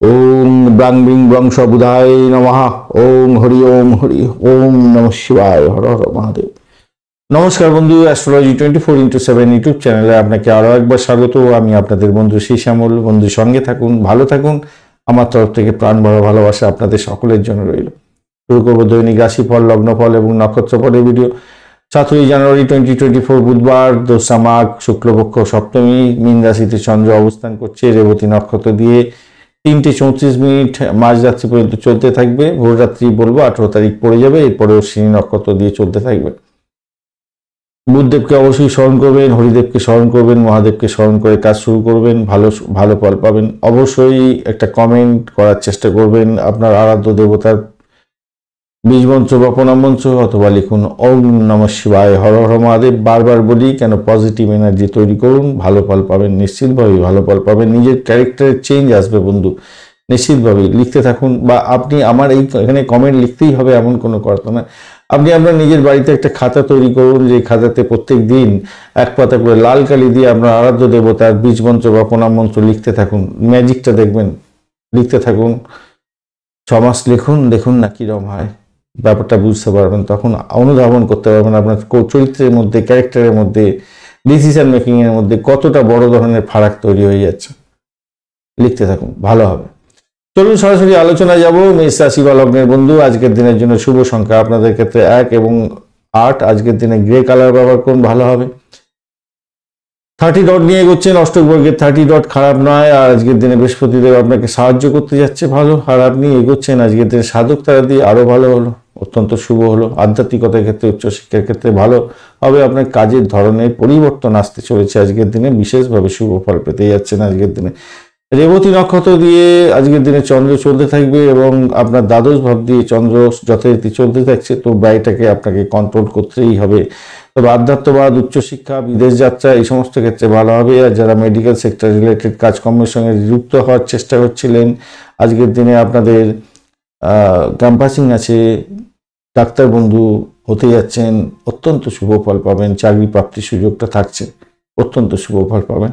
ওম ব্রাং being Brong সবুধায় নমঃ। ওম হরি ওম নমঃ শিবায়। হর হর মহাদেব। নমস্কার বন্ধু, অ্যাস্ট্রোলজি 24x7 ইউটিউব চ্যানেলে আপনাকে আরো একবার স্বাগত। আমি আপনাদের বন্ধু শ্যামল। বন্ধু সঙ্গে থাকুন, ভালো থাকুন। আমার তরফ থেকে প্রাণ ভরা ভালোবাসা আপনাদের সকলের জন্য রইল। শুরু করবো দৈনিক রাশিফল, লগ্নফল এবং নক্ষত্রফলের ভিডিও। 7ই জানুয়ারি 2024 বুধবার, 2রা মাঘ, শুক্লপক্ষ সপ্তমী, মীন রাশিতে চন্দ্র অবস্থান করছে রেবতী নক্ষত্র দিয়ে 3:34 মাঝরাত্রি পর্যন্ত চলতে থাকবে। ভোররাত্রি বলবো 18 তারিখ পড়ে যাবে, এরপরে অশ্বিনী নক্ষত্র দিয়ে চলতে থাকবে। বুধদেবকে অবশ্যই স্মরণ করবেন, হরিদেবকে স্মরণ করবেন, মহাদেবকে স্মরণ করে কাজ শুরু করবেন, ভালো ফল পাবেন। অবশ্যই একটা কমেন্ট করার চেষ্টা করবেন আপনার আরাধ্য দেবতার বীজ মন্ত্র বা প্রণাম মন্ত্র, অথবা লিখুন ওম নমঃ শিবায়। হর হর মহাদেব। বারবার বলি কেন, পজিটিভ এনার্জি তৈরি করুন, ভালো ফল পাবেন, নিশ্চিতভাবেই ভালো ফল পাবেন। নিজের ক্যারেক্টারের চেঞ্জ আসবে বন্ধু, নিশ্চিতভাবেই। লিখতে থাকুন, বা আপনি আমার এখানে কমেন্ট লিখতেই হবে এমন কোনো কথা না। আপনি আপনার নিজের বাড়িতে একটা খাতা তৈরি করুন, যে খাতাতে প্রত্যেক দিন এক পাতা করে লাল কালি দিয়ে আপনার আরাধ্য দেবতার বীজ মন্ত্র বা প্রণাম মন্ত্র লিখতে থাকুন। ম্যাজিকটা দেখবেন, লিখতে থাকুন। 6 মাস লিখুন, দেখুন না কিরম হয়, ব্যাপারটা বুঝতে পারবেন। তখন অনুধাবন করতে পারবেন আপনার চরিত্রের মধ্যে, ক্যারেক্টারের মধ্যে, ডিসিশন মেকিং এর মধ্যে কতটা বড় ধরনের ফারাক তৈরি হয়ে যাচ্ছে। লিখতে থাকুন, ভালো হবে। চলুন সরাসরি আলোচনায় যাব। মেষ রাশি বা লগ্নের বন্ধু, আজকের দিনের জন্য শুভ সংখ্যা আপনাদের ক্ষেত্রে 1 এবং 8। আজকের দিনে গ্রে কালার ব্যবহার করুন, ভালো হবে। 30 ডট নিয়ে এগোচ্ছেন, অষ্টক বর্গের 30 ডট খারাপ নয়। আর আজকের দিনে বৃহস্পতিদেব আপনাকে সাহায্য করতে যাচ্ছে, ভালো। আর আপনি এগোচ্ছেন আজকের দিনে সাধক তারা দিয়ে, আরো ভালো হলো, অত্যন্ত শুভ হলো। আধ্যাত্মিকতার ক্ষেত্রে, উচ্চশিক্ষার ক্ষেত্রে ভালো হবে। আপনার কাজের ধরনের পরিবর্তন আসতে চলেছে আজকের দিনে, বিশেষভাবে শুভ ফল পেতে যাচ্ছেন আজকের দিনে। রেবতী নক্ষত্র দিয়ে আজকের দিনে চন্দ্র চলতে থাকবে, এবং আপনার দ্বাদশ ভাব দিয়ে চন্দ্র যথারীতি চলতে থাকছে, তো ব্যয়টাকে আপনাকে কন্ট্রোল করতেই হবে। তবে আধ্যাত্মবাদ, উচ্চশিক্ষা, বিদেশ যাত্রা এই সমস্ত ক্ষেত্রে ভালো হবে। আর যারা মেডিকেল সেক্টর রিলেটেড কাজকর্মের সঙ্গে যুক্ত হওয়ার চেষ্টা করছিলেন, আজকের দিনে আপনাদের ক্যাম্পাসিং আছে, ডাক্তার বন্ধু হতে যাচ্ছেন, অত্যন্ত শুভ ফল পাবেন। চাকরি প্রাপ্তির সুযোগটা থাকছে, অত্যন্ত শুভ ফল পাবেন।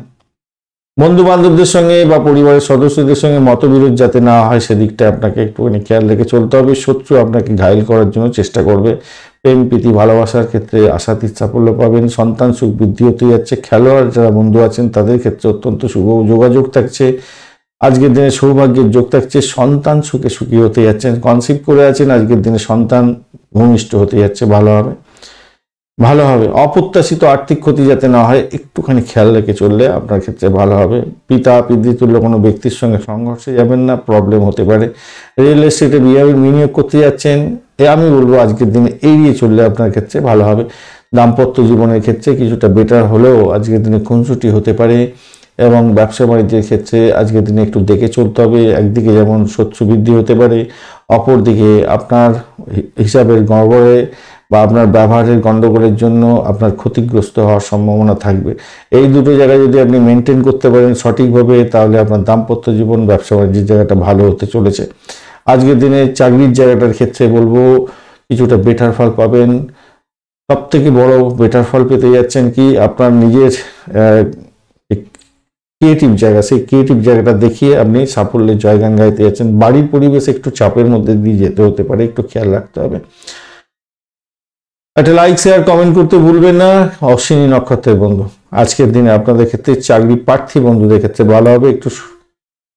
বন্ধু বান্ধবদের সঙ্গে বা পরিবারের সদস্যদের সঙ্গে মতবিরোধ যাতে না হয়, সেদিকটা আপনাকে একটুখানি খেয়াল রেখে চলতে হবে। শত্রু আপনাকে ঘায়েল করার জন্য চেষ্টা করবে। প্রেম প্রীতি ভালোবাসার ক্ষেত্রে আশাতীত সাফল্য পাবেন। সন্তান সুখ বৃদ্ধি হতে যাচ্ছে। খেলোয়াড় যারা বন্ধু আছেন তাদের ক্ষেত্রে অত্যন্ত শুভ যোগাযোগ থাকছে। আজকের দিনে সৌভাগ্যের যোগ থাকছে। সন্তান সুখে সুখী হতে যাচ্ছেন। কনসিভ করে আছেন, আজকের দিনে সন্তান ভূমিষ্ঠ হতে যাচ্ছে, ভালো হবে, ভালো হবে। অপ্রত্যাশিত আর্থিক ক্ষতি যাতে না হয়, একটুখানি খেয়াল রেখে চললে আপনার ক্ষেত্রে ভালো হবে। পিতা পিতৃতুল্য কোনো ব্যক্তির সঙ্গে সংঘর্ষে যাবেন না, প্রবলেম হতে পারে। রিয়েল এস্টেটে বিনিয়োগ করতে যাচ্ছেন, আমি বলবো আজকের দিনে এড়িয়ে চললে আপনার ক্ষেত্রে ভালো হবে। দাম্পত্য জীবনের ক্ষেত্রে কিছুটা বেটার হলেও আজকের দিনে খুনসুটি হতে পারে। এবং ব্যবসা বাণিজ্যের ক্ষেত্রে আজকের দিনে একটু দেখে চলতে হবে। একদিকে যেমন শত্রু বৃদ্ধি হতে পারে, অপরদিকে আপনার হিসাবের গড়বড়ে বা আপনার ব্যবহারের গণ্ডগোলের জন্য আপনার ক্ষতিগ্রস্ত হওয়ার সম্ভাবনা থাকবে। এই দুটো জায়গায় যদি আপনি মেনটেন করতে পারেন সঠিকভাবে, তাহলে আপনার দাম্পত্য জীবন, ব্যবসা বাণিজ্যের জায়গাটা ভালো হতে চলেছে। আজকের দিনে চাকরির জায়গাটার ক্ষেত্রে বলবো কিছুটা বেটার ফল পাবেন। সব থেকে বড় বেটার ফল পেতে যাচ্ছেন কি, আপনার নিজের ক্রিয়েটিভ জায়গা, সেই ক্রিয়েটিভ জায়গাটা দেখিয়ে আপনি সাফল্যের জয়গান গাইতে যাচ্ছেন। বাড়ির পরিবেশ একটু চাপের মধ্যে দিয়ে যেতে হতে পারে, একটু খেয়াল রাখতে হবে। একটা লাইক শেয়ার কমেন্ট করতে ভুলবেন না। অশ্বিনী নক্ষত্রের বন্ধু, আজকের দিনে আপনাদের ক্ষেত্রে চাকরি প্রার্থী বন্ধুদের ক্ষেত্রে ভালো হবে, একটু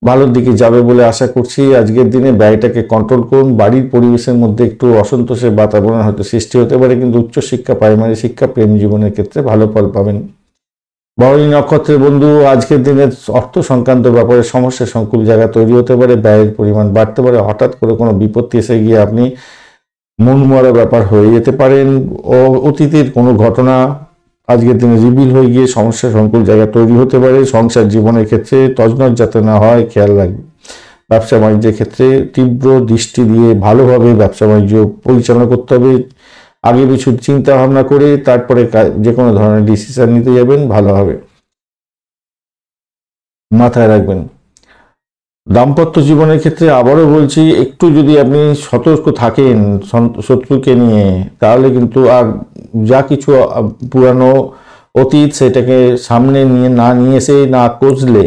ভালোর দিকে যাবে বলে আশা করছি। আজকের দিনে ব্যয়টাকে কন্ট্রোল করুন। বাড়ির পরিবেশের মধ্যে একটু অসন্তোষের বাতাবরণ হয়তো সৃষ্টি হতে পারে, কিন্তু উচ্চশিক্ষা, প্রাইমারি শিক্ষা, প্রেম জীবনের ক্ষেত্রে ভালো ফল পাবেন। ভরণী নক্ষত্রের বন্ধু, আজকের দিনে অর্থ সংক্রান্ত ব্যাপারে সমস্যা সংকুল জায়গা তৈরি হতে পারে, ব্যয়ের পরিমাণ বাড়তে পারে। হঠাৎ করে কোনো বিপত্তি এসে গিয়ে আপনি মন মরা ব্যাপার হয়ে যেতে পারেন। অতীতের কোনো ঘটনা আজকের দিনে রিভিল হয়ে গিয়ে সমস্যা সংকুল জায়গা তৈরি হতে পারে। সংসার জীবনের ক্ষেত্রে তছনছ যাতে না হয় খেয়াল রাখবে। ব্যবসা বাণিজ্যের ক্ষেত্রে তীব্র দৃষ্টি দিয়ে ভালোভাবে ব্যবসা বাণিজ্য পরিচালনা করতে হবে। আগে কিছু চিন্তা ভাবনা করে তারপরে যে কোনো ধরনের ডিসিশন নিতে যাবেন, ভালো হবে, মাথায় রাখবেন। দাম্পত্য জীবনের ক্ষেত্রে আবারও বলছি, একটু যদি আপনি সতর্ক থাকেন শত্রুকে নিয়ে, তাহলে কিন্তু আর যা কিছু পুরানো অতীত সেটাকে সামনে নিয়ে এসে না কষলে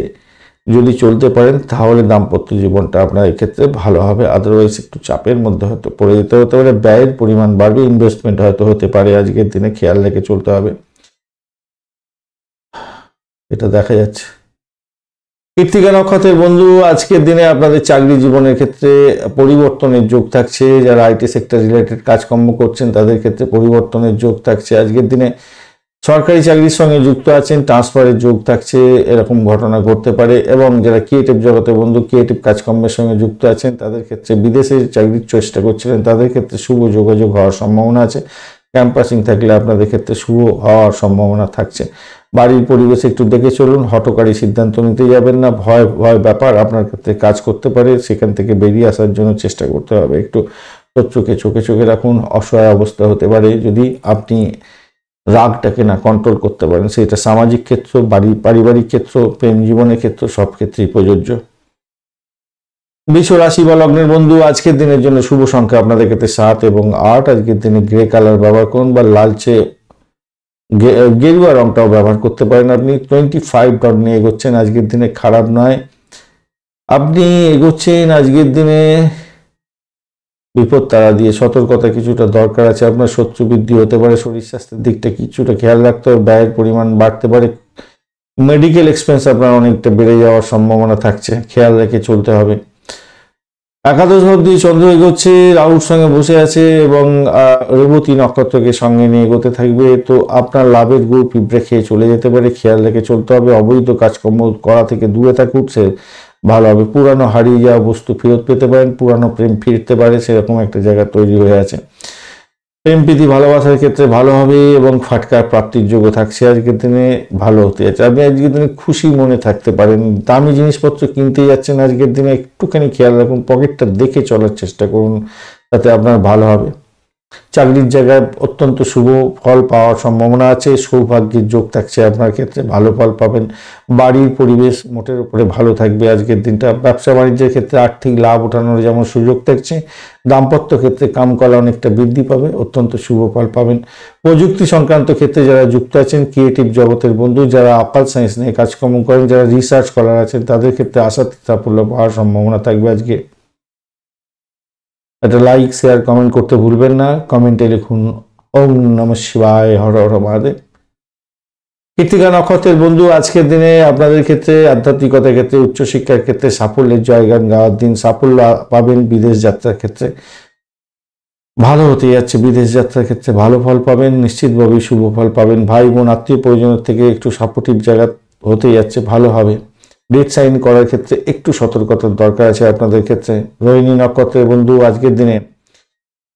যদি চলতে পারেন তাহলে দাম্পত্য জীবনটা আপনার ক্ষেত্রে ভালো হবে। আদারওয়াইজ একটু চাপের মধ্যে হয়তো পড়ে যেতে হতে পারে, ব্যয়ের পরিমাণ বাড়বে, ইনভেস্টমেন্ট হয়তো হতে পারে, আজকের দিনে খেয়াল রেখে চলতে হবে, এটা দেখা যাচ্ছে। কৃত্তিকা নক্ষত্রের বন্ধু, আজকের দিনে আপনাদের চাকরি জীবনের ক্ষেত্রে পরিবর্তনের যোগ থাকছে। যারা আইটি সেক্টর রিলেটেড কাজকর্ম করছেন তাদের ক্ষেত্রে পরিবর্তনের যোগ থাকছে। আজকের দিনে সরকারি চাকরির সঙ্গে যুক্ত আছেন, ট্রান্সফারের যোগ থাকছে, এরকম ঘটনা ঘটতে পারে। এবং যারা ক্রিয়েটিভ জগতের বন্ধু, ক্রিয়েটিভ কাজকর্মের সঙ্গে যুক্ত আছেন তাদের ক্ষেত্রে, বিদেশে চাকরির চেষ্টা করছিলেন তাদের ক্ষেত্রে শুভ যোগাযোগ হওয়ার সম্ভাবনা আছে। ক্যাম্পাসিং থাকলে আপনাদের ক্ষেত্রে শুভ হওয়ার সম্ভাবনা থাকছে। বাড়ির পরিবেশ একটু দেখে চলুন, হঠকারী সিদ্ধান্ত নিতে যাবেন না, ভয় ভয় ব্যাপার আপনার ক্ষেত্রে কাজ করতে পারে, সেখান থেকে বেরিয়ে আসার জন্য চেষ্টা করতে হবে। একটু শত্রুকে চোখে চোখে রাখুন, অসহায় অবস্থা হতে পারে যদি আপনি রাগটাকে না কন্ট্রোল করতে পারেন। সেটা সামাজিক ক্ষেত্র, পারিবারিক ক্ষেত্র, প্রেম জীবনের ক্ষেত্র, সব ক্ষেত্রেই প্রযোজ্য। বৃষ রাশি বা লগ্নের বন্ধু, আজকের দিনের জন্য শুভ সংখ্যা আপনাদের ক্ষেত্রে 7 এবং 8। আজকের দিনে গ্রে কালার ব্যবহার করুন বা লালচে গেরুয়া রংটাও ব্যবহার করতে পারেন। আপনি 25 ডট নিয়ে এগোচ্ছেন, আজকের দিনে খারাপ নয়। আপনি এগোচ্ছেন আজকের দিনে বিপদ তারা দিয়ে, সতর্কতা কিছুটা দরকার আছে। আপনার শত্রু বৃদ্ধি হতে পারে, শরীর স্বাস্থ্যের দিকটা কিছুটা খেয়াল রাখতে হবে, ব্যয়ের পরিমাণ বাড়তে পারে, মেডিকেল এক্সপেন্স আপনার অনেকটা বেড়ে যাওয়ার সম্ভাবনা থাকছে, খেয়াল রেখে চলতে হবে। একাদশ অবধি চন্দ্র এগোচ্ছে, রাহুর সঙ্গে বসে আছে এবং রেবতী নক্ষত্রকে সঙ্গে নিয়ে এগোতে থাকবে। তো আপনার লাভের গুড় পিঁপড়ে খেয়ে চলে যেতে পারে, খেয়াল রেখে চলতে হবে। অবৈধ কাজকর্ম করা থেকে দূরে থাকুন, সে ভালো হবে। পুরানো হারিয়ে যাওয়া বস্তু ফেরত পেতে পারেন, পুরানো প্রেম ফিরতে পারে, সেরকম একটা জায়গা তৈরি হয়ে আছে। প্রেম প্রীতি ভালোবাসার ক্ষেত্রে ভালো হবে এবং ফাটকার প্রাপ্তির যোগ্য থাকছে। আজকের দিনে ভালো হতে যাচ্ছে, আপনি আজকের দিনে খুশি মনে থাকতে পারেন। দামি জিনিসপত্র কিনতে যাচ্ছেন, আজকের দিনে একটুখানি খেয়াল রাখুন, পকেটটা দেখে চলার চেষ্টা করুন, তাতে আপনার ভালো হবে। চাকরির জায়গায় অত্যন্ত শুভ ফল পাওয়ার সম্ভাবনা আছে, সৌভাগ্যের যোগ থাকছে আপনার ক্ষেত্রে, ভালো ফল পাবেন। বাড়ির পরিবেশ মোটের উপরে ভালো থাকবে আজকের দিনটা। ব্যবসা বাণিজ্যের ক্ষেত্রে আর্থিক লাভ ওঠানোর যেমন সুযোগ থাকছে, দাম্পত্য ক্ষেত্রে কামকলা অনেকটা বৃদ্ধি পাবে, অত্যন্ত শুভ ফল পাবেন। প্রযুক্তি সংক্রান্ত ক্ষেত্রে যারা যুক্ত আছেন, ক্রিয়েটিভ জগতের বন্ধু, যারা অকাল্ট সায়েন্স নিয়ে কাজকর্ম করেন, যারা রিসার্চ করার আছেন তাদের ক্ষেত্রে আশাতীত সাফল্য পাওয়ার সম্ভাবনা থাকবে আজকে। একটা লাইক শেয়ার কমেন্ট করতে ভুলবেন না। কমেন্টে লিখুন ওম নমঃ শিবায়, হর হর মহাদেব। কৃত্তিকা নক্ষত্রের বন্ধু, আজকের দিনে আপনাদের ক্ষেত্রে আধ্যাত্মিকতার ক্ষেত্রে, উচ্চশিক্ষার ক্ষেত্রে সাফল্যের জয়গান গাওয়ার দিন। সাফল্য পাবেন, বিদেশ যাত্রার ক্ষেত্রে ভালো হতে যাচ্ছে, বিদেশ যাত্রার ক্ষেত্রে ভালো ফল পাবেন, নিশ্চিতভাবে শুভ ফল পাবেন। ভাই বোন আত্মীয় পরিজনের থেকে একটু সাপোর্টিভ জায়গা হতে যাচ্ছে, ভালো হবে। ডেট সাইন করার ক্ষেত্রে একটু সতর্কতার দরকার আছে আপনাদের ক্ষেত্রে। রোহিণী নক্ষত্রের বন্ধু, আজকের দিনে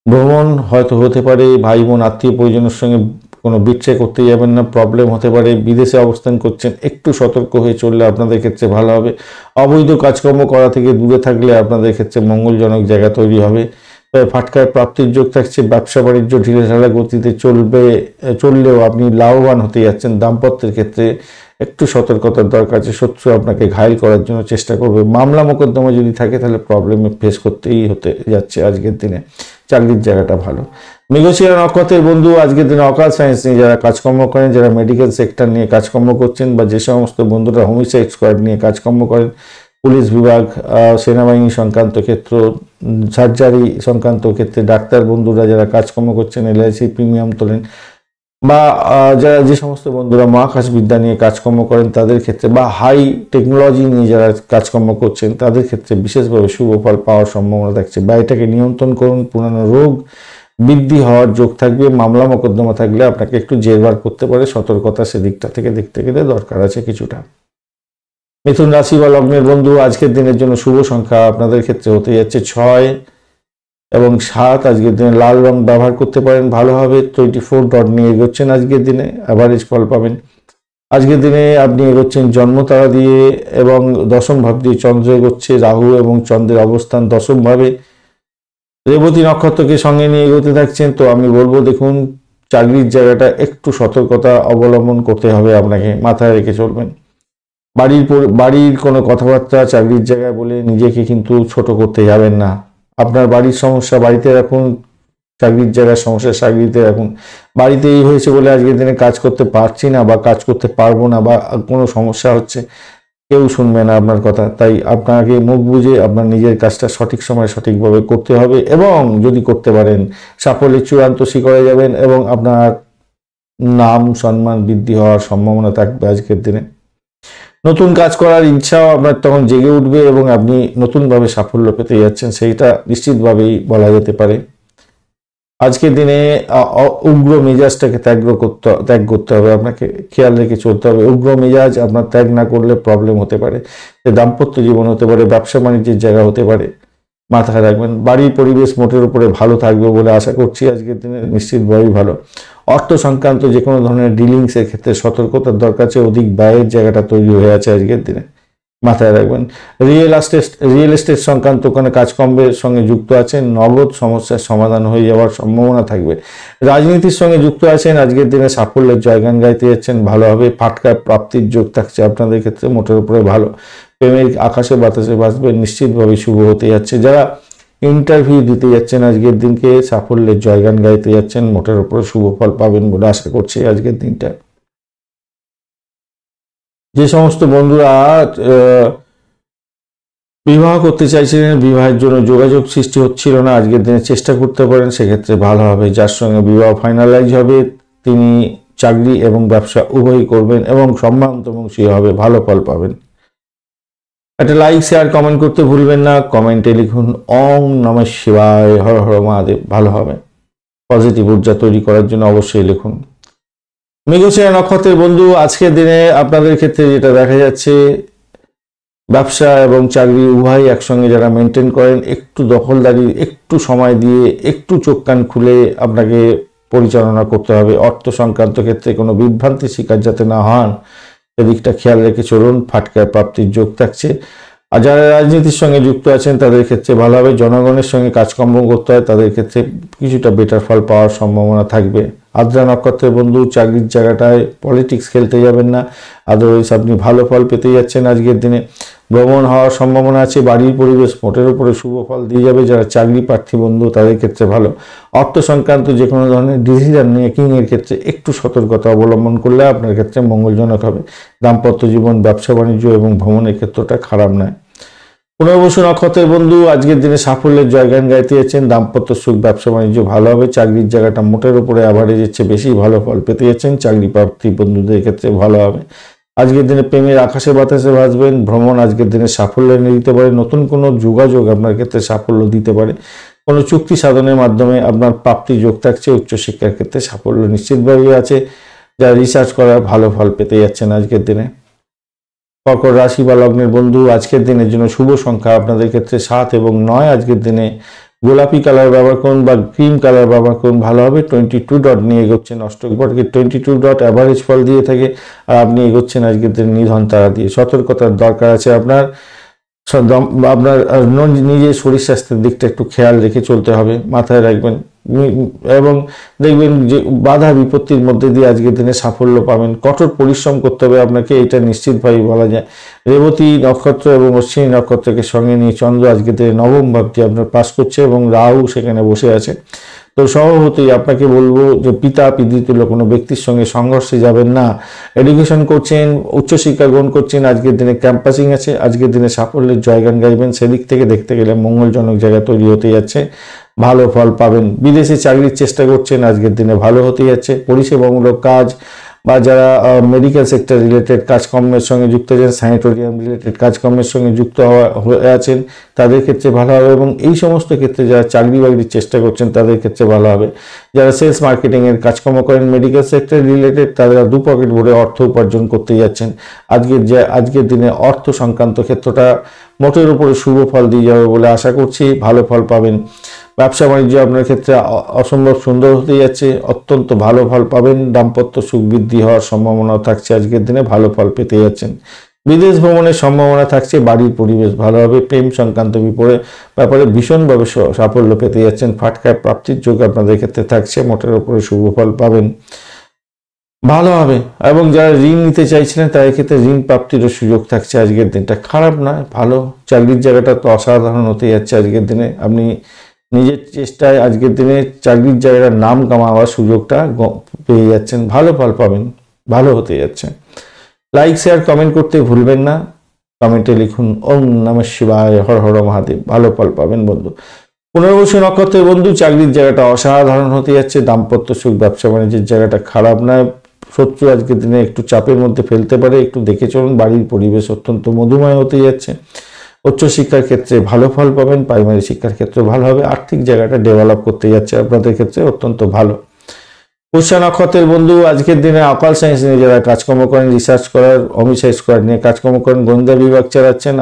ভ্রমণ হয়তো হতে পারে, ভাই বোন আত্মীয় পরিজনের সঙ্গে কোনো বিট্রে করতে যাবেন না, প্রবলেম হতে পারে। বিদেশে অবস্থান করছেন, একটু সতর্ক হয়ে চললে আপনাদের ক্ষেত্রে ভালো হবে। অবৈধ কাজকর্ম করা থেকে দূরে থাকলে আপনাদের ক্ষেত্রে মঙ্গলজনক জায়গা তৈরি হবে। ফাটকার প্রাপ্তির যোগ থাকছে, ব্যবসা বাণিজ্য ঢিলেঢালা গতিতে চললেও আপনি লাভবান হতে যাচ্ছেন। দাম্পত্যের ক্ষেত্রে একটু সতর্কতার দরকার আছে, শত্রু আপনাকে ঘায়েল করার জন্য চেষ্টা করবে। মামলা মোকদ্দমা যদি থাকে তাহলে প্রবলেমে ফেস করতেই হতে যাচ্ছে আজকের দিনে। চাকরির জায়গাটা ভালো। মৃগশিরা নক্ষত্রের বন্ধু, আজকের দিনে অকাল সায়েন্স নিয়ে যারা কাজকর্ম করেন, যারা মেডিকেল সেক্টর নিয়ে কাজকর্ম করছেন, বা যে সমস্ত বন্ধুরা হোমিসাইড স্কোয়াড নিয়ে কাজকর্ম করেন, পুলিশ বিভাগ, সেনাবাহিনী সংক্রান্ত ক্ষেত্র, সার্জারি সংক্রান্ত ক্ষেত্রে, ডাক্তার বন্ধুরা যারা কাজকর্ম করছেন, LIC প্রিমিয়াম তোলেন, বা যারা যে সমস্ত বন্ধুরা মহাকাশ বিদ্যা নিয়ে কাজকর্ম করেন তাদের ক্ষেত্রে, বা হাই টেকনোলজি নিয়ে যারা কাজকর্ম করছেন তাদের ক্ষেত্রে বিশেষভাবে শুভ ফল পাওয়ার সম্ভাবনা থাকছে। ব্যয়টাকে নিয়ন্ত্রণ করুন, পুরানো রোগ বৃদ্ধি হওয়ার যোগ থাকবে। মামলা মোকদ্দমা থাকলে আপনাকে একটু জেরবার করতে পারে, সতর্কতা সেদিকটা থেকে দেখতে গেলে দরকার আছে কিছুটা। মিথুন রাশি বা লগ্নের বন্ধু, আজকের দিনের জন্য শুভ সংখ্যা আপনাদের ক্ষেত্রে হতে যাচ্ছে 6 এবং 7। আজকের দিনে লাল রং ব্যবহার করতে পারেন, ভালো হবে। 24 ডট নিয়ে এগোচ্ছেন আজকের দিনে, অ্যাভারেজ ফল পাবেন। আজকের দিনে আপনি এগোচ্ছেন জন্মতারা দিয়ে এবং দশম ভাব দিয়ে চন্দ্র এগোচ্ছে। রাহু এবং চন্দ্রের অবস্থান দশম ভাবে, রেবতী নক্ষত্রকে সঙ্গে নিয়ে এগোতে থাকছেন। তো আমি বলবো, দেখুন চাকরির জায়গাটা একটু সতর্কতা অবলম্বন করতে হবে, আপনাকে মাথায় রেখে চলবেন। বাড়ির কোনো কথাবার্তা চাকরির জায়গায় বলে নিজেকে কিন্তু ছোট করতে যাবেন না। আপনার বাড়ির সমস্যা বাড়িতে রাখুন, চাকরির জায়গার সমস্যা চাকরিতে রাখুন। বাড়িতে এই হয়েছে বলে আজকের দিনে কাজ করতে পারছি না বা কাজ করতে পারবো না বা কোনো সমস্যা হচ্ছে, কেউ শুনবে না আপনার কথা। তাই আপনাকে মুখ বুঝে আপনার নিজের কাজটা সঠিক সময় সঠিকভাবে করতে হবে, এবং যদি করতে পারেন সাফল্যের চূড়ান্ত শিখরে যাবেন এবং আপনার নাম সম্মান বৃদ্ধি হওয়ার সম্ভাবনা থাকবে আজকের দিনে। নতুন কাজ করার ইচ্ছাও আপনার তখন জেগে উঠবে এবং আপনি নতুনভাবে সাফল্য পেতে যাচ্ছেন, সেইটা নিশ্চিতভাবেই বলা যেতে পারে। আজকের দিনে উগ্র মেজাজটাকে ত্যাগ করতে হবে, আপনাকে খেয়াল রেখে চলতে হবে। উগ্র মেজাজ আপনার ত্যাগ না করলে প্রবলেম হতে পারে, দাম্পত্য জীবন হতে পারে, ব্যবসা বাণিজ্যের জায়গা হতে পারে, মাথায় রাখবেন। বাড়ির পরিবেশ মোটের উপরে ভালো থাকবে বলে আশা করছি আজকের দিনে, নিশ্চিতভাবেই ভালো। অর্থ সংক্রান্ত যে কোনো ধরনের ডিলিংসের ক্ষেত্রে সতর্কতার দরকার আছে, অধিক ব্যয়ের জায়গাটা তৈরি হয়ে আছে আজকের দিনে, মাথায় রাখবেন। রিয়েল এস্টেট সংক্রান্ত কোনো কাজকর্মের সঙ্গে যুক্ত আছেন, নগদ সমস্যার সমাধান হয়ে যাওয়ার সম্ভাবনা থাকবে। রাজনীতির সঙ্গে যুক্ত আছেন, আজকের দিনে সাফল্যের জয়গান গাইতে যাচ্ছেন, ভালোভাবে ফাটকা প্রাপ্তির যোগ থাকছে আপনাদের ক্ষেত্রে, মোটের উপরে ভালো। প্রেমের আকাশে বাতাসে ভাসবেন, নিশ্চিতভাবে শুভ হতে যাচ্ছে। যারা ইন্টারভিউ দিতে যাচ্ছেন আজকের দিনকে সাফল্যের জয়গান গাইতে যাচ্ছেন, মোটের উপরে শুভ ফল পাবেন বলে আশা করছি আজকের দিনটা। যে সমস্ত বন্ধুরা বিবাহ করতে চাইছিলেন, বিবাহের জন্য যোগাযোগ সৃষ্টি হচ্ছিল না, আজকের দিনে চেষ্টা করতে পারেন, সেক্ষেত্রে ভালো হবে। যার সঙ্গে বিবাহ ফাইনালাইজ হবে তিনি চাকরি এবং ব্যবসা উভয়ই করবেন এবং সম্মানতমসী হবে, ভালো ফল পাবেন। একটা লাইক শেয়ার কমেন্ট করতে ভুলবেন না। কমেন্টে লিখুন ওম নমঃ শিবায়, হর হর মহাদেব, ভালো হবে। পজিটিভ ঊর্জা তৈরি করার জন্য অবশ্যই লিখুন। মৃগশিরা নক্ষত্রের বন্ধু, আজকের দিনে আপনাদের ক্ষেত্রে যেটা দেখা যাচ্ছে, ব্যবসা এবং চাকরি উভয় একসঙ্গে যারা মেনটেন করেন, একটু দখলদারি, একটু সময় দিয়ে, একটু চোখ কান খুলে আপনাকে পরিচালনা করতে হবে। অর্থ সংক্রান্ত ক্ষেত্রে কোনো বিভ্রান্তির শিকার যাতে না হন, সেদিকটা খেয়াল রেখে চলুন। ফাটকার প্রাপ্তির যোগ থাকছে। আর যারা রাজনীতির সঙ্গে যুক্ত আছেন তাদের ক্ষেত্রে ভালো হবে। জনগণের সঙ্গে কাজকর্ম করতে হয়, তাদের ক্ষেত্রে কিছুটা বেটার ফল পাওয়ার সম্ভাবনা থাকবে। আদ্রা নক্ষত্রের বন্ধু, চাকরির জায়গাটায় পলিটিক্স খেলতে যাবেন না, আদারওয়াইজ আপনি ভালো ফল পেতে যাচ্ছেন আজকের দিনে। ভ্রমণ হওয়ার সম্ভাবনা আছে, বাড়ির পরিবেশ মোটের উপরে শুভ ফল দিয়ে যাবে। যারা চাকরি প্রার্থী বন্ধু তাদের ক্ষেত্রে ভালো। অর্থ সংক্রান্ত যে কোনো ধরনের ডিসিশন মেকিংয়ের ক্ষেত্রে একটু সতর্কতা অবলম্বন করলে আপনার ক্ষেত্রে মঙ্গলজনক হবে। দাম্পত্য জীবন, ব্যবসা বাণিজ্য এবং ভ্রমণের ক্ষেত্রটা খারাপ নয়। পুনর্বসু নক্ষত্রের বন্ধু, আজকের দিনে সাফল্যের জয়গান গাইতে যাচ্ছেন, দাম্পত্য সুখ, ব্যবসা বাণিজ্য ভালো হবে। চাকরির জায়গাটা মোটের উপরে অ্যাভারেজের চেয়ে বেশি ভালো ফল পেতে যাচ্ছেন, চাকরি প্রার্থী বন্ধুদের ক্ষেত্রে ভালো হবে। আজকের দিনে প্রেমের আকাশে বাতাসে ভাসবেন। ভ্রমণ আজকের দিনে সাফল্য এনে দিতে পারে, নতুন কোনো যোগাযোগ আপনার ক্ষেত্রে সাফল্য দিতে পারে। কোনো চুক্তি সাধনের মাধ্যমে আপনার প্রাপ্তি যোগ থাকছে। উচ্চশিক্ষার ক্ষেত্রে সাফল্য নিশ্চিতভাবেই আছে। যারা রিসার্চ করার ভালো ফল পেতে যাচ্ছেন আজকের দিনে। কর্কট রাশি বা লগ্নের বন্ধু, আজকের দিনের জন্য শুভ সংখ্যা আপনাদের ক্ষেত্রে 7 এবং 9। আজকের দিনে গোলাপি কালার ব্যবহার করুন বা ক্রিম কালার ব্যবহার করুন, ভালো হবে। 22 ডট নিয়ে এগোচ্ছেন। অষ্টক বটকে 22 ডট অ্যাভারেজ ফল দিয়ে থাকে, আর আপনি এগোচ্ছেন আজকের দিনে নিধন তারা দিয়ে। সতর্কতার দরকার আছে আপনার নিজের শরীর স্বাস্থ্যের দিকটা একটু খেয়াল রেখে চলতে হবে, মাথায় রাখবেন। এবং দেখবেন যে বাধা বিপত্তির মধ্যে দিয়ে আজকের দিনে সাফল্য পাবেন। কঠোর পরিশ্রম করতে হবে আপনাকে, এটা নিশ্চিতভাবে বলা যায়। রেবতী নক্ষত্র এবং অশ্বিনী নক্ষত্রকে সঙ্গে নিয়ে চন্দ্র আজকের দিনে নবম ভাবটি আপনার পাস করছে এবং রাহু সেখানে বসে আছে। তো স্বভাবতই আপনাকে বলবো যে পিতা পিতৃতুল্য কোনো ব্যক্তির সঙ্গে সংঘর্ষে যাবেন না। এডুকেশন করছেন, উচ্চশিক্ষা গ্রহণ করছেন, আজকের দিনে ক্যাম্পাসিং আছে, আজকের দিনে সাফল্যের জয়গান গাইবেন। সেদিক থেকে দেখতে গেলে মঙ্গলজনক জায়গা তৈরি হতে যাচ্ছে, ভালো ফল পাবেন। বিদেশে চাকরির চেষ্টা করছেন, আজকের দিনে ভালো হতে যাচ্ছে। পরিষেবামূলক কাজ বা যারা মেডিকেল সেক্টর রিলেটেড কাজকর্মের সঙ্গে যুক্ত আছেন, স্যানিটোরিয়াম রিলেটেড কাজকর্মের সঙ্গে যুক্ত হয়ে আছেন, তাদের ক্ষেত্রে ভালো হবে। এবং এই সমস্ত ক্ষেত্রে যারা চাকরি বাকরির চেষ্টা করছেন তাদের ক্ষেত্রে ভালো হবে। যারা সেলস মার্কেটিংয়ের কাজকর্ম করেন মেডিকেল সেক্টর রিলেটেড, তারা 2 পকেট ভরে অর্থ উপার্জন করতে যাচ্ছেন। আজকের দিনে অর্থ সংক্রান্ত ক্ষেত্রটা মোটের উপরে শুভ ফল দিয়ে যাবে বলে আশা করছি, ভালো ফল পাবেন। ব্যবসা বাণিজ্য আপনার ক্ষেত্রে অসম্ভব সুন্দর হতে যাচ্ছে, অত্যন্ত ভালো ফল পাবেন। দাম্পত্য সুখ বৃদ্ধি হওয়ার সম্ভাবনা থাকছে, আজকের দিনে ভালো ফল পেতে যাচ্ছেন। বিদেশ ভ্রমণের সম্ভাবনা থাকছে, বাড়ির পরিবেশ ভালো হবে। প্রেম সংক্রান্ত ব্যাপারে ভীষণভাবে সাফল্য পেতে যাচ্ছেন। ফাটকা প্রাপ্তির যোগ আপনাদের ক্ষেত্রে থাকছে, মোটের উপরে শুভ ফল পাবেন, ভালো হবে। এবং যারা ঋণ নিতে চাইছিলেন তাদের ক্ষেত্রে ঋণ প্রাপ্তিরও সুযোগ থাকছে। আজকের দিনটা খারাপ নয়, ভালো। চাকরির জায়গাটা তো অসাধারণ হতে যাচ্ছে আজকের দিনে। আপনি নিজের চেষ্টায় আজকের দিনে চাকরির জায়গার নাম কামাবার সুযোগটা পেয়ে যাচ্ছেন, ভালো ফল পাবেন, ভালো হতে যাচ্ছে। লাইক শেয়ার কমেন্ট করতে ভুলবেন না। কমেন্টে লিখুন ওম নমঃ শিবায়, হর হর মহাদেব। ভালো ফল পাবেন বন্ধু। পুনর্বসু নক্ষত্রের বন্ধু, চাকরির জায়গাটা অসাধারণ হতে যাচ্ছে। দাম্পত্য সুখ, ব্যবসা বাণিজ্যের জায়গাটা খারাপ নয়। শত্রু আজকের দিনে একটু চাপের মধ্যে ফেলতে পারে, একটু দেখে চলুন। বাড়ির পরিবেশ অত্যন্ত মধুময় হতে যাচ্ছে। উচ্চশিক্ষার ক্ষেত্রে ভালো ফল পাবেন, প্রাইমারি শিক্ষার ক্ষেত্রে ভালো হবে। আর্থিক জায়গাটা ডেভেলপ করতে যাচ্ছে আপনাদের ক্ষেত্রে অত্যন্ত ভালো। পুষ্যা নক্ষত্রের বন্ধু, আজকের দিনে অকাল সায়েন্স নিয়ে যারা কাজকর্ম করেন, রিসার্চ করার, হোমিসাইড স্কোয়াড নিয়ে কাজকর্ম করেন, গোয়েন্দা বিভাগ চালাচ্ছেন,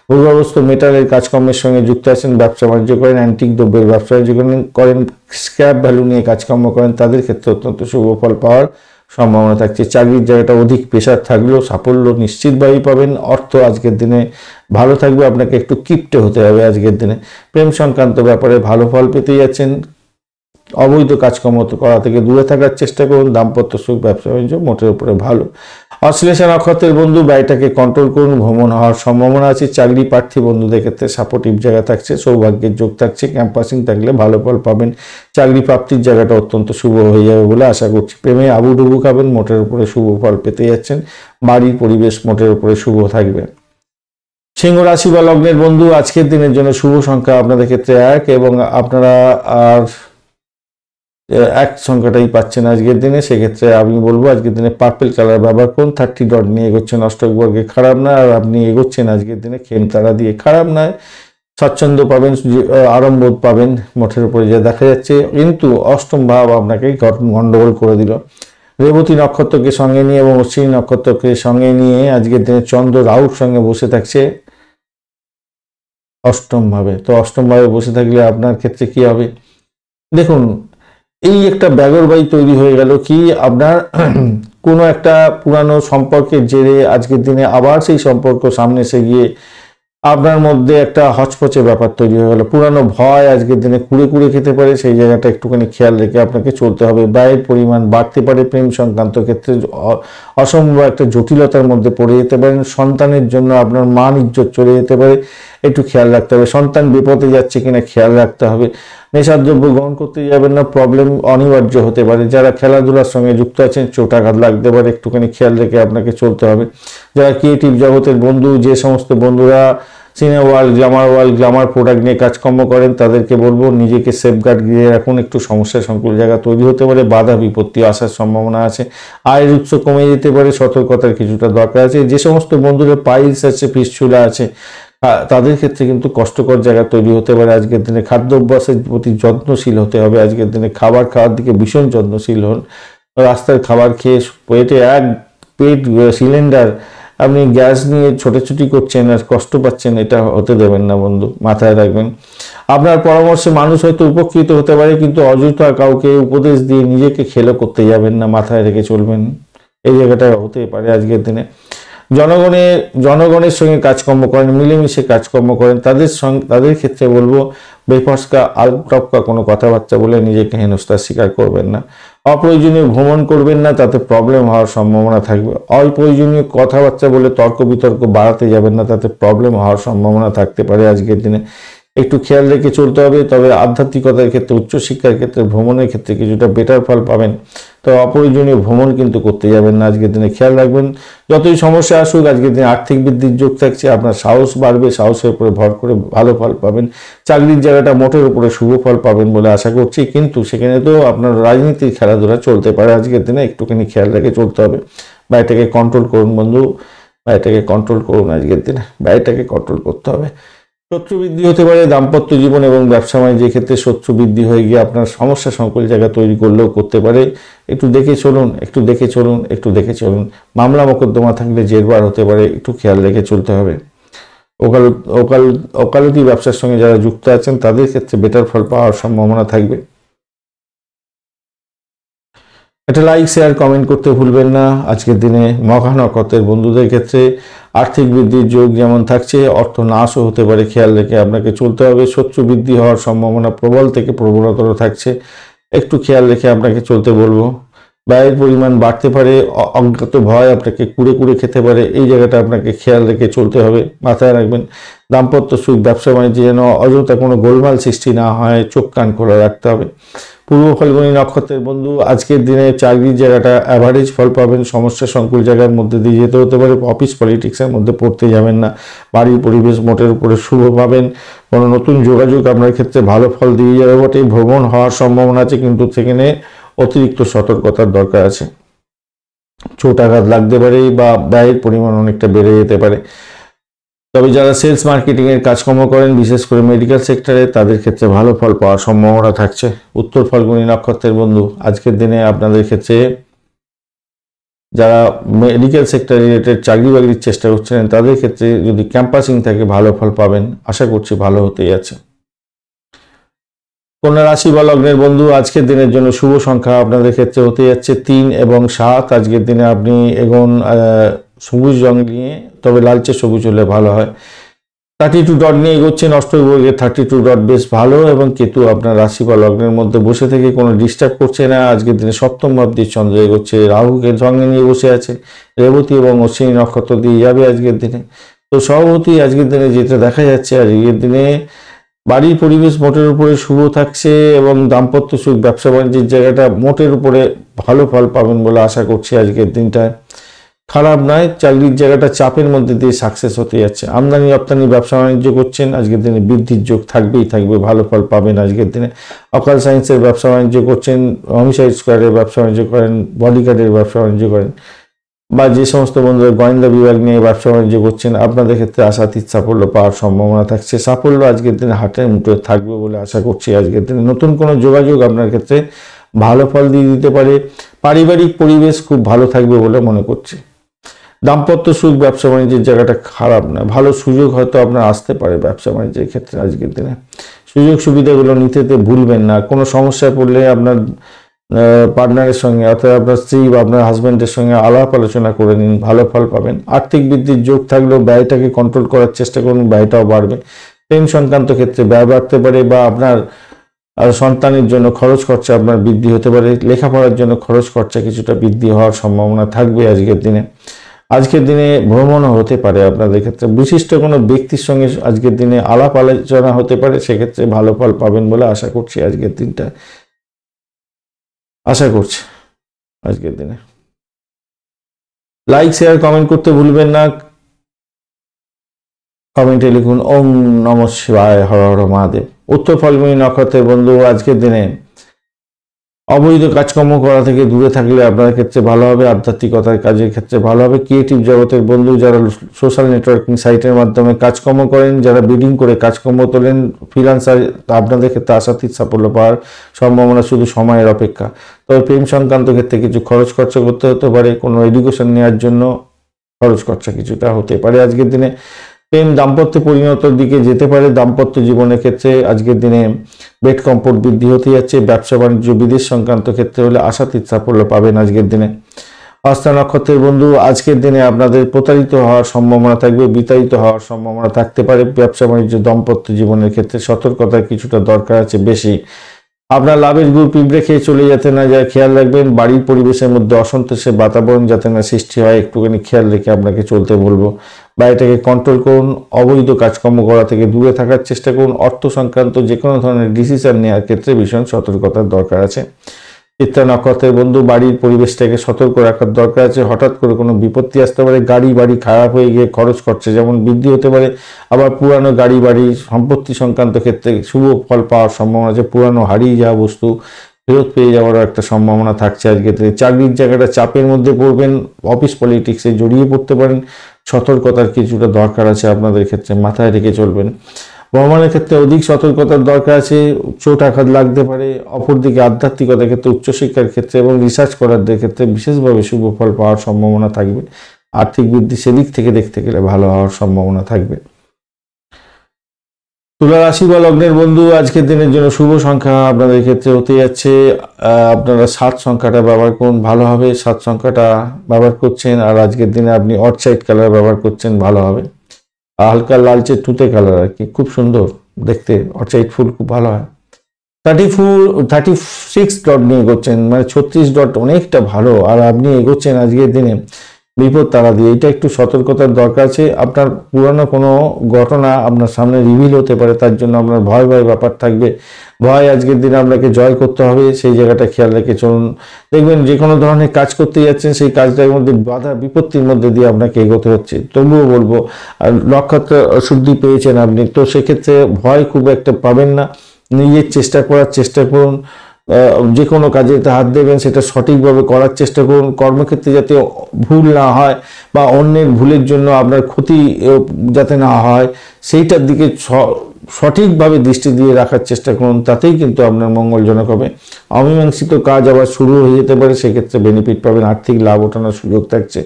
ভূগর্ভস্থ মেটালের কাজকর্মের সঙ্গে যুক্ত আছেন, ব্যবসা বাণিজ্য করেন, অ্যান্টিক দ্রব্যের ব্যবসা বাণিজ্য করেন, স্ক্র্যাপ ভ্যালু নিয়ে কাজকর্ম করেন, তাদের ক্ষেত্রে অত্যন্ত শুভ ফল পাওয়ার সম্ভাবনা থাকছে। চাকরির জায়গাটা অধিক প্রেশার থাকলেও সাফল্য নিশ্চিতভাবেই পাবেন। অর্থ আজকের দিনে ভালো থাকবে, আপনাকে একটু কিপটে হতে হবে আজকের দিনে। প্রেম সংক্রান্ত ব্যাপারে ভালো ফল পেতে যাচ্ছেন। অবৈধ কাজকর্ম করা থেকে দূরে থাকার চেষ্টা করুন। দাম্পত্য সুখ, ব্যবসা বাণিজ্য মোটের উপরে ভালো। অশ্লেষা নক্ষত্রের বন্ধু, ব্যয়টাকে কন্ট্রোল করুন, ভ্রমণ হওয়ার সম্ভাবনা আছে। চাকরি প্রার্থী বন্ধুদের ক্ষেত্রে সাপোর্টিভ জায়গা থাকছে, সৌভাগ্যের যোগ থাকছে। ক্যাম্পাসিং থাকলে ভালো ফল পাবেন। চাকরি প্রাপ্তির জায়গাটা অত্যন্ত শুভ হয়ে যাবে বলে আশা করছি। প্রেমে আবুডুবু খাবেন, মোটের উপরে শুভ ফল পেতে যাচ্ছেন। বাড়ির পরিবেশ মোটের উপরে শুভ থাকবে। সিংহ রাশি বা লগ্নের বন্ধু, আজকের দিনের জন্য শুভ সংখ্যা আপনাদের ক্ষেত্রে 1 এবং আপনারা আর 1 সংখ্যাটাই পাচ্ছেন আজকের দিনে। সেক্ষেত্রে আমি বলবো আজকের দিনে পার্পল কালার ব্যবহার করুন। 30 ডট নিয়ে এগোচ্ছেন অষ্টক বর্গে, খারাপ না। আর আপনি এগোচ্ছেন আজকের দিনে খেমতারা দিয়ে, খারাপ নয়। স্বচ্ছন্দ পাবেন, আরামবোধ পাবেন মোটের উপরে যা দেখা যাচ্ছে। কিন্তু অষ্টম ভাব আপনাকে গন্ডগোল করে দিল। রেবতী নক্ষত্রকে সঙ্গে নিয়ে এবং অশ্বিনী নক্ষত্রকে সঙ্গে নিয়ে আজকের দিনে চন্দ্র রাহুর সঙ্গে বসে থাকছে অষ্টম ভাবে। তো অষ্টম ভাবে বসে থাকলে আপনার ক্ষেত্রে কি হবে দেখুন, এই একটা ব্যাগরবাই তৈরি হয়ে গেল কি আপনার কোনো একটা পুরানো সম্পর্কের জেরে আজকের দিনে আবার সেই সম্পর্ক সামনে এসে গিয়ে আপনার মধ্যে একটা হচপচে ব্যাপার তৈরি হয়ে গেল। পুরানো ভয় আজকের দিনে কুড়ে কুড়ে খেতে পারে, সেই জায়গাটা একটুখানি খেয়াল রেখে আপনাকে চলতে হবে। ব্যয়ের পরিমাণ বাড়তে পারে। প্রেম সংক্রান্ত ক্ষেত্রে অসম্ভব একটা জটিলতার মধ্যে পড়ে যেতে পারেন। সন্তানের জন্য আপনার মান ইজ্জত চলে যেতে পারে, একটু খেয়াল রাখতে হবে। সন্তান বিপদে যাচ্ছে কিনা খেয়াল রাখতে হবে। নেশাদ্রব্য গ্রহণ করতে যাবেন না, প্রবলেম অনিবার্য হতে পারে। যারা খেলাধুলার সঙ্গে যুক্ত আছেন চোটাঘাত লাগতে পারে, একটুখানি খেয়াল রেখে আপনাকে চলতে হবে। যারা ক্রিয়েটিভ জগতের বন্ধু, যে সমস্ত বন্ধুরা সিনে ওয়ার্ল্ড, গ্লামার প্রোডাক্ট নিয়ে কাজকর্ম করেন, তাদেরকে বলবো নিজেকে সেফগার্ড দিয়ে রাখুন। একটু সমস্যা সংকুল জায়গা তৈরি হতে পারে, বাধা বিপত্তি আসার সম্ভাবনা আছে। আয়ের উৎস কমে যেতে পারে, সতর্কতার কিছুটা দরকার আছে। যে সমস্ত বন্ধুরা পাইলস আছে, ফিস্টুলা আছে, তাদের ক্ষেত্রে কিন্তু কষ্টকর জায়গা তৈরি হতে পারে। আজকের দিনে খাদ্য অভ্যাসের প্রতি যত্নশীল হতে হবে। আজকের দিনে খাবার খাওয়ার দিকে ভীষণ যত্নশীল হন। রাস্তার খাবার খেয়ে পেটে এক পেট সিলিন্ডার আপনি গ্যাস নিয়ে ছোটাছুটি করছেন আর কষ্ট পাচ্ছেন, এটা হতে দেবেন না বন্ধু, মাথায় রাখবেন। আপনার পরামর্শে মানুষ হয়তো উপকৃত হতে পারে, কিন্তু অযথা কাউকে উপদেশ দিয়ে নিজেকে খেলো করতে যাবেন না, মাথায় রেখে চলবেন। এই জায়গাটা হতে পারে আজকের দিনে। জনগণের সঙ্গে কাজকর্ম করেন, মিলেমিশে কাজকর্ম করেন, তাদের ক্ষেত্রে বলবো বেফসকা আলটপকা কোনো কথাবার্তা বলে নিজেকে হেনস্থার স্বীকার করবেন না। অপ্রয়োজনীয় ভ্রমণ করবেন না, তাতে প্রবলেম হওয়ার সম্ভাবনা থাকবে। অপ্রয়োজনীয় কথাবার্তা বলে তর্ক বিতর্ক বাড়াতে যাবেন না, তাতে প্রবলেম হওয়ার সম্ভাবনা থাকতে পারে আজকের দিনে। একটু খেয়াল রেখে চলতে হবে। তবে আধ্যাত্মিকতার ক্ষেত্রে, উচ্চশিক্ষার ক্ষেত্রে, ভ্রমণের ক্ষেত্রে কিছুটা বেটার ফল পাবেন। তো অপ্রয়োজনীয় ভ্রমণ কিন্তু করতে যাবেন না আজকের দিনে, খেয়াল রাখবেন। যতই সমস্যা আসুক আজকের দিনে আর্থিক বৃদ্ধির যোগ থাকছে, আপনার সাহস বাড়বে, সাহসের উপরে ভর করে ভালো ফল পাবেন। চাকরির জায়গাটা মোটের উপরে শুভ ফল পাবেন বলে আশা করছি, কিন্তু সেখানে তো আপনার রাজনীতির খেলাধুলা চলতে পারে আজকের দিনে, একটুখানি খেয়াল রেখে চলতে হবে। ব্যয়টাকে কন্ট্রোল করুন বন্ধু, ব্যয়টাকে কন্ট্রোল করুন আজকের দিনে, ব্যয়টাকে কন্ট্রোল করতে হবে। শত্রু বৃদ্ধি হতে পারে দাম্পত্য জীবন এবং ব্যবসা বাণিজ্যের ক্ষেত্রে। শত্রু বৃদ্ধি হয়ে গিয়ে আপনার সমস্যা সংকুল জায়গা তৈরি করলেও করতে পারে। একটু দেখে চলুন, একটু দেখে চলুন, একটু দেখে চলুন। মামলা মোকদ্দমা থাকলে জেরবার হতে পারে, একটু খেয়াল রেখে চলতে হবে। ওকালতি ব্যবসার সঙ্গে যারা যুক্ত আছেন তাদের ক্ষেত্রে বেটার ফল পাওয়ার সম্ভাবনা থাকবে। একটা লাইক, শেয়ার, কমেন্ট করতে ভুলবেন না। আজকের দিনে মঘা নক্ষত্রের বন্ধুদের ক্ষেত্রে আর্থিক বৃদ্ধির যোগ যেমন থাকছে, অর্থ নাশও হতে পারে, খেয়াল রেখে আপনাকে চলতে হবে। শত্রু বৃদ্ধি হওয়ার সম্ভাবনা প্রবল থেকে প্রবলতর থাকছে, একটু খেয়াল রেখে আপনাকে চলতে বলবো। ব্যয়ের পরিমাণ বাড়তে পারে, অজ্ঞাত ভয় আপনাকে কুড়ে কুড়ে খেতে পারে, এই জায়গাটা আপনাকে খেয়াল রেখে চলতে হবে, মাথায় রাখবেন। দাম্পত্য সুখ, ব্যবসা বাণিজ্যে যেন অযথা কোনো গোলমাল সৃষ্টি না হয়, চোখ কান খোলা রাখতে হবে। পূর্ব ফাল্গুনী নক্ষত্রের বন্ধু, আজকের দিনে চাকরির জায়গাটা অ্যাভারেজ ফল পাবেন। সমস্যা সংকুল জায়গার মধ্যে দিয়ে যেতে হতে পারে। অফিস পলিটিক্সের মধ্যে পড়তে যাবেন না। বাড়ির পরিবেশ মোটের উপরে শুভ পাবেন। কোনো নতুন যোগাযোগ আপনার ক্ষেত্রে ভালো ফল দিয়ে যাবে বটে। ভ্রমণ হওয়ার সম্ভাবনা আছে, কিন্তু সেখানে অতিরিক্ত সতর্কতার দরকার আছে। চোট আঘাত লাগতে পারে বা ব্যয়ের পরিমাণ অনেকটা বেড়ে যেতে পারে। তবে যারা সেলস মার্কেটিং এর কাজকর্ম করেন, বিশেষ করে মেডিকেল সেক্টরে, তাদের ক্ষেত্রে ভালো ফল পাওয়ার সম্ভাবনা থাকছে। উত্তর ফাল্গুনী নক্ষত্রের বন্ধু, আজকের দিনে আপনাদের ক্ষেত্রে যারা মেডিকেল সেক্টর রিলেটেড চাকরি বাকরির চেষ্টা করছেন, তাদের ক্ষেত্রে যদি ক্যাম্পাসিং থাকে ভালো ফল পাবেন। আশা করছি ভালো হতেই আছে। কন্যা রাশি বা লগ্নের বন্ধু, আজকের দিনের জন্য শুভ সংখ্যা আপনাদের ক্ষেত্রে হতে যাচ্ছে 3 এবং 7। আজকের দিনে আপনি এগোন সবুজ রং নিয়ে, তবে লালচে সবুজ হলে ভালো হয়। 32 ডট নিয়ে এগোচ্ছেন। অষ্টবর্গের 32 ডট বেশ ভালো, এবং কেতু আপনার রাশি বা লগ্নের মধ্যে বসে থেকে কোনো ডিস্টার্ব করছে না। আজকের দিনে সপ্তম ভাবটির চন্দ্র এগোচ্ছে, রাহুকে সঙ্গে নিয়ে বসে আছে। রেবতী এবং অশ্বিনী নক্ষত্র দিয়ে যাবে আজকের দিনে। তো সভাপতি আজকের দিনে যেটা দেখা যাচ্ছে, আজকের দিনে বাড়ির পরিবেশ মোটের উপরে শুভ থাকছে, এবং দাম্পত্য সুখ, ব্যবসা বাণিজ্যের জায়গাটা মোটের উপরে ভালো ফল পাবেন বলে আশা করছি। আজকের দিনটায় খারাপ নয়। চাকরির জায়গাটা চাপের মধ্যে দিয়ে সাকসেস হতে যাচ্ছে। আমদানি রপ্তানি ব্যবসা বাণিজ্য করছেন, আজকের দিনে বৃদ্ধির যোগ থাকবেই থাকবে, ভালো ফল পাবেন আজকের দিনে। অকাল সায়েন্সের ব্যবসা বাণিজ্য করছেন, হোমিসাইড স্কোয়ারের ব্যবসা বাণিজ্য করেন, বডিগার্ডের ব্যবসা বাণিজ্য করেন, বা যে সমস্ত বন্ধুরা গোয়েন্দা বিভাগ নিয়ে ব্যবসা বাণিজ্য করছেন, আপনাদের ক্ষেত্রে আশাতীত সাফল্য পাওয়ার সম্ভাবনা থাকছে। সাফল্য আজকের দিনে হাতের মুঠোয় থাকবে বলে আশা করছি। আজকের দিনে নতুন কোনো যোগাযোগ আপনার ক্ষেত্রে ভালো ফল দিয়ে দিতে পারে। পারিবারিক পরিবেশ খুব ভালো থাকবে বলে মনে করছি। দাম্পত্য সুখ, ব্যবসা বাণিজ্যের জায়গাটা খারাপ না, ভালো সুযোগ হয়তো আপনার আসতে পারে ব্যবসা বাণিজ্যের ক্ষেত্রে। আজকের দিনে সুযোগ সুবিধাগুলো নিতে ভুলবেন না। কোনো সমস্যায় পড়লে আপনার পার্টনারের সঙ্গে, অর্থাৎ আপনার স্ত্রী বা আপনার হাজব্যান্ডের সঙ্গে আলাপ আলোচনা করে নিন, ভালো ফল পাবেন। আর্থিক বৃদ্ধির যোগ থাকলেও ব্যয়টাকে কন্ট্রোল করার চেষ্টা করুন, ব্যয়টাও বাড়বে। প্রেম সংক্রান্ত ক্ষেত্রে ব্যয় বাড়তে পারে, বা আপনার সন্তানের জন্য খরচ খরচা আপনার বৃদ্ধি হতে পারে। লেখাপড়ার জন্য খরচ খরচা কিছুটা বৃদ্ধি হওয়ার সম্ভাবনা থাকবে আজকের দিনে। আজকের দিনে ভ্রমণও হতে পারে আপনাদের ক্ষেত্রে। বিশিষ্ট কোনো ব্যক্তির সঙ্গে আজকের দিনে আলাপ আলোচনা হতে পারে, সেক্ষেত্রে ভালো ফল পাবেন বলে আশা করছি আজকের দিনটা। আশা করছি আজকের দিনে। লাইক, শেয়ার, কমেন্ট করতে ভুলবেন না। কমেন্টে লিখুন ওম নমঃ শিবায়, হর হর মহাদেব। উত্তর ফাল্গুনী নক্ষত্রের বন্ধু, আজকের দিনে অবৈধ কাজকর্ম করা থেকে দূরে থাকলে আপনার ক্ষেত্রে ভালো হবে। আধ্যাত্মিকতার কাজের ক্ষেত্রে ভালো হবে। ক্রিয়েটিভ জগতের বন্ধু, যারা সোশ্যাল নেটওয়ার্কিং সাইটের মাধ্যমে কাজকর্ম করেন, যারা বিডিং করে কাজকর্ম তোলেন, ফ্রিল্যান্সার, আপনাদের ক্ষেত্রে আশাতীত সাফল্য পাওয়ার সম্ভাবনা শুধু সময়ের অপেক্ষা। তবে প্রেম সংক্রান্ত ক্ষেত্রে কিছু খরচ খরচা করতে হতে পারে। কোনো এডুকেশন নেওয়ার জন্য খরচ খরচা কিছুটা হতে পারে আজকের দিনে। প্রেম দাম্পত্য পরিণতর দিকে যেতে পারে। দাম্পত্য জীবনের ক্ষেত্রে আজকের দিনে বেড কম্পোর্ট বৃদ্ধি হতে যাচ্ছে। ব্যবসা বাণিজ্য, বিদেশ সংক্রান্ত ক্ষেত্রে হলে আশাতীত সাফল্য পাবেন আজকের দিনে। হস্তা নক্ষত্রের বন্ধু, আজকের দিনে আপনাদের প্রতারিত হওয়ার সম্ভাবনা থাকবে, বিতাড়িত হওয়ার সম্ভাবনা থাকতে পারে। ব্যবসা বাণিজ্য, দাম্পত্য জীবনের ক্ষেত্রে সতর্কতার কিছুটা দরকার আছে বেশি। আপনার লাভের গুড় পিঁপড়ে খেয়ে চলে যাতে না যায়, খেয়াল রাখবেন। বাড়ির পরিবেশের মধ্যে অসন্তোষের বাতাবরণ যাতে না সৃষ্টি হয়, একটুখানি খেয়াল রেখে আপনাকে চলতে বলবো। বা এটাকে কন্ট্রোল করুন। অবৈধ কাজকর্ম করা থেকে দূরে থাকার চেষ্টা করুন। অর্থ সংক্রান্ত যে কোনো ধরনের ডিসিশন নেওয়ার ক্ষেত্রে ভীষণ সতর্কতার দরকার আছে। চিত্রা নক্ষত্রের বন্ধু, বাড়ির পরিবেশটাকে সতর্ক রাখার দরকার আছে। হঠাৎ করে কোনো বিপত্তি আসতে পারে। গাড়ি বাড়ি খারাপ হয়ে গিয়ে খরচ খরচা যেমন বৃদ্ধি হতে পারে, আবার পুরানো গাড়ি বাড়ি সম্পত্তি সংক্রান্ত ক্ষেত্রে শুভ ফল পাওয়ার সম্ভাবনা আছে। পুরানো হারিয়ে যাওয়া বস্তু ফেরত পেয়ে যাওয়ারও একটা সম্ভাবনা থাকছে আজকে থেকে। চাকরির জায়গাটা চাপের মধ্যে পড়বেন, অফিস পলিটিক্সে জড়িয়ে পড়তে পারেন। সতর্কতার কিছুটা দরকার আছে আপনাদের ক্ষেত্রে, মাথায় রেখে চলবেন। ভ্রমণের ক্ষেত্রে অধিক সতর্কতার দরকার আছে, চোট আঘাত লাগতে পারে। অপরদিকে আধ্যাত্মিকতার ক্ষেত্রে, উচ্চশিক্ষার ক্ষেত্রে এবং রিসার্চ করার ক্ষেত্রে বিশেষভাবে শুভ ফল পাওয়ার সম্ভাবনা থাকবে। আর্থিক বৃদ্ধি সেদিক থেকে দেখতে গেলে ভালো হওয়ার সম্ভাবনা থাকবে। তুলা রাশি বা লগ্নের বন্ধু, আজকের দিনের জন্য শুভ সংখ্যা আপনাদের ক্ষেত্রে হতে যাচ্ছে, আপনারা 7 সংখ্যাটা ব্যবহার করুন, ভালো হবে। 7 সংখ্যাটা ব্যবহার করছেন, আর আজকের দিনে আপনি অর্চাইড কালার ব্যবহার করছেন, ভালো হবে। হালকা লালচে তুতে কালার আর কি, খুব সুন্দর দেখতে। অর্চাইড ফুল খুব ভালো হয়। 36 ডট নিয়ে এগোচ্ছেন, মানে 36 ডট অনেকটা ভালো। আর আপনি এগোচ্ছেন আজকের দিনে বিপদ তারা দিয়ে, এটা একটু সতর্কতার দরকার আছে। আপনার পুরানো কোনো ঘটনা আপনার সামনে রিভিল হতে পারে, তার জন্য আপনার ভয় ভয় ব্যাপার থাকবে। ভয় আজকের দিনে আপনাকে জয় করতে হবে, সেই জায়গাটা খেয়াল রেখে চলুন। দেখবেন যে কোনো ধরনের কাজ করতে যাচ্ছেন, সেই কাজটার মধ্যে বাধা বিপত্তির মধ্যে দিয়ে আপনাকে এগোতে হচ্ছে। তবুও বলবো নক্ষত্র শুদ্ধি পেয়েছেন আপনি, তো সেক্ষেত্রে ভয় খুব একটা পাবেন না। নিজের চেষ্টা করার চেষ্টা করুন, যে কোনো কাজে হাত দেবেন সেটা সঠিকভাবে করার চেষ্টা করুন। কর্মক্ষেত্রে যাতে ভুল না হয় বা অন্যের ভুলের জন্য আপনার ক্ষতি যাতে না হয়, সেইটার দিকে সঠিকভাবে দৃষ্টি দিয়ে রাখার চেষ্টা করুন, তাতেই কিন্তু আপনার মঙ্গলজনক হবে। অমীমাংসিত কাজ আবার শুরু হয়ে যেতে পারে, সেক্ষেত্রে বেনিফিট পাবেন, আর্থিক লাভ ওঠানোর সুযোগ থাকছে।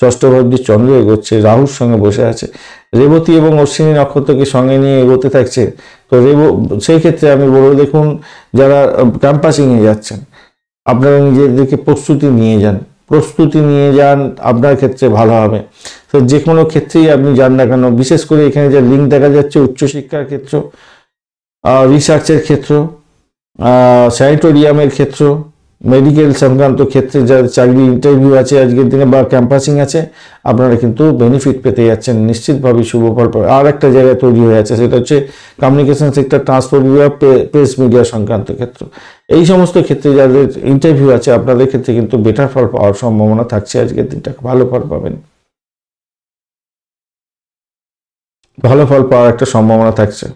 ষষ্ঠভাবটি চন্দ্র এগোচ্ছে, রাহুর সঙ্গে বসে আছে, রেবতী এবং অশ্বিনী নক্ষত্রকে সঙ্গে নিয়ে এগোতে থাকছে। তো সেই ক্ষেত্রে আমি বলবো, দেখুন যারা ক্যাম্পাসিংয়ে যাচ্ছেন, আপনারা নিজেদেরকে প্রস্তুতি নিয়ে যান, আপনার ক্ষেত্রে ভালো হবে। তো যে কোনো ক্ষেত্রেই আপনি যান না কেন, বিশেষ করে এখানে যে লিঙ্ক দেখা যাচ্ছে উচ্চশিক্ষার ক্ষেত্র, রিসার্চের ক্ষেত্র, স্যানিটোরিয়ামের ক্ষেত্র, মেডিকেল সংক্রান্ত ক্ষেত্রে যাদের চাকরি ইন্টারভিউ আছে আজকের দিনে বা ক্যাম্পাসিং আছে, আপনারা কিন্তু বেনিফিট পেতে যাচ্ছেন, নিশ্চিতভাবে শুভ ফল পাবেন। আর একটা জায়গায় তৈরি হয়ে আছে, সেটা হচ্ছে কমিউনিকেশন সেক্টর, ট্রান্সপোর্ট বিভাগ, প্রেস মিডিয়া সংক্রান্ত ক্ষেত্র। এই সমস্ত ক্ষেত্রে যাদের ইন্টারভিউ আছে, আপনাদের ক্ষেত্রে কিন্তু বেটার ফল পাওয়ার সম্ভাবনা থাকছে। আজকের দিনটা ভালো ফল পাবেন, ভালো ফল পাওয়ার একটা সম্ভাবনা থাকছে।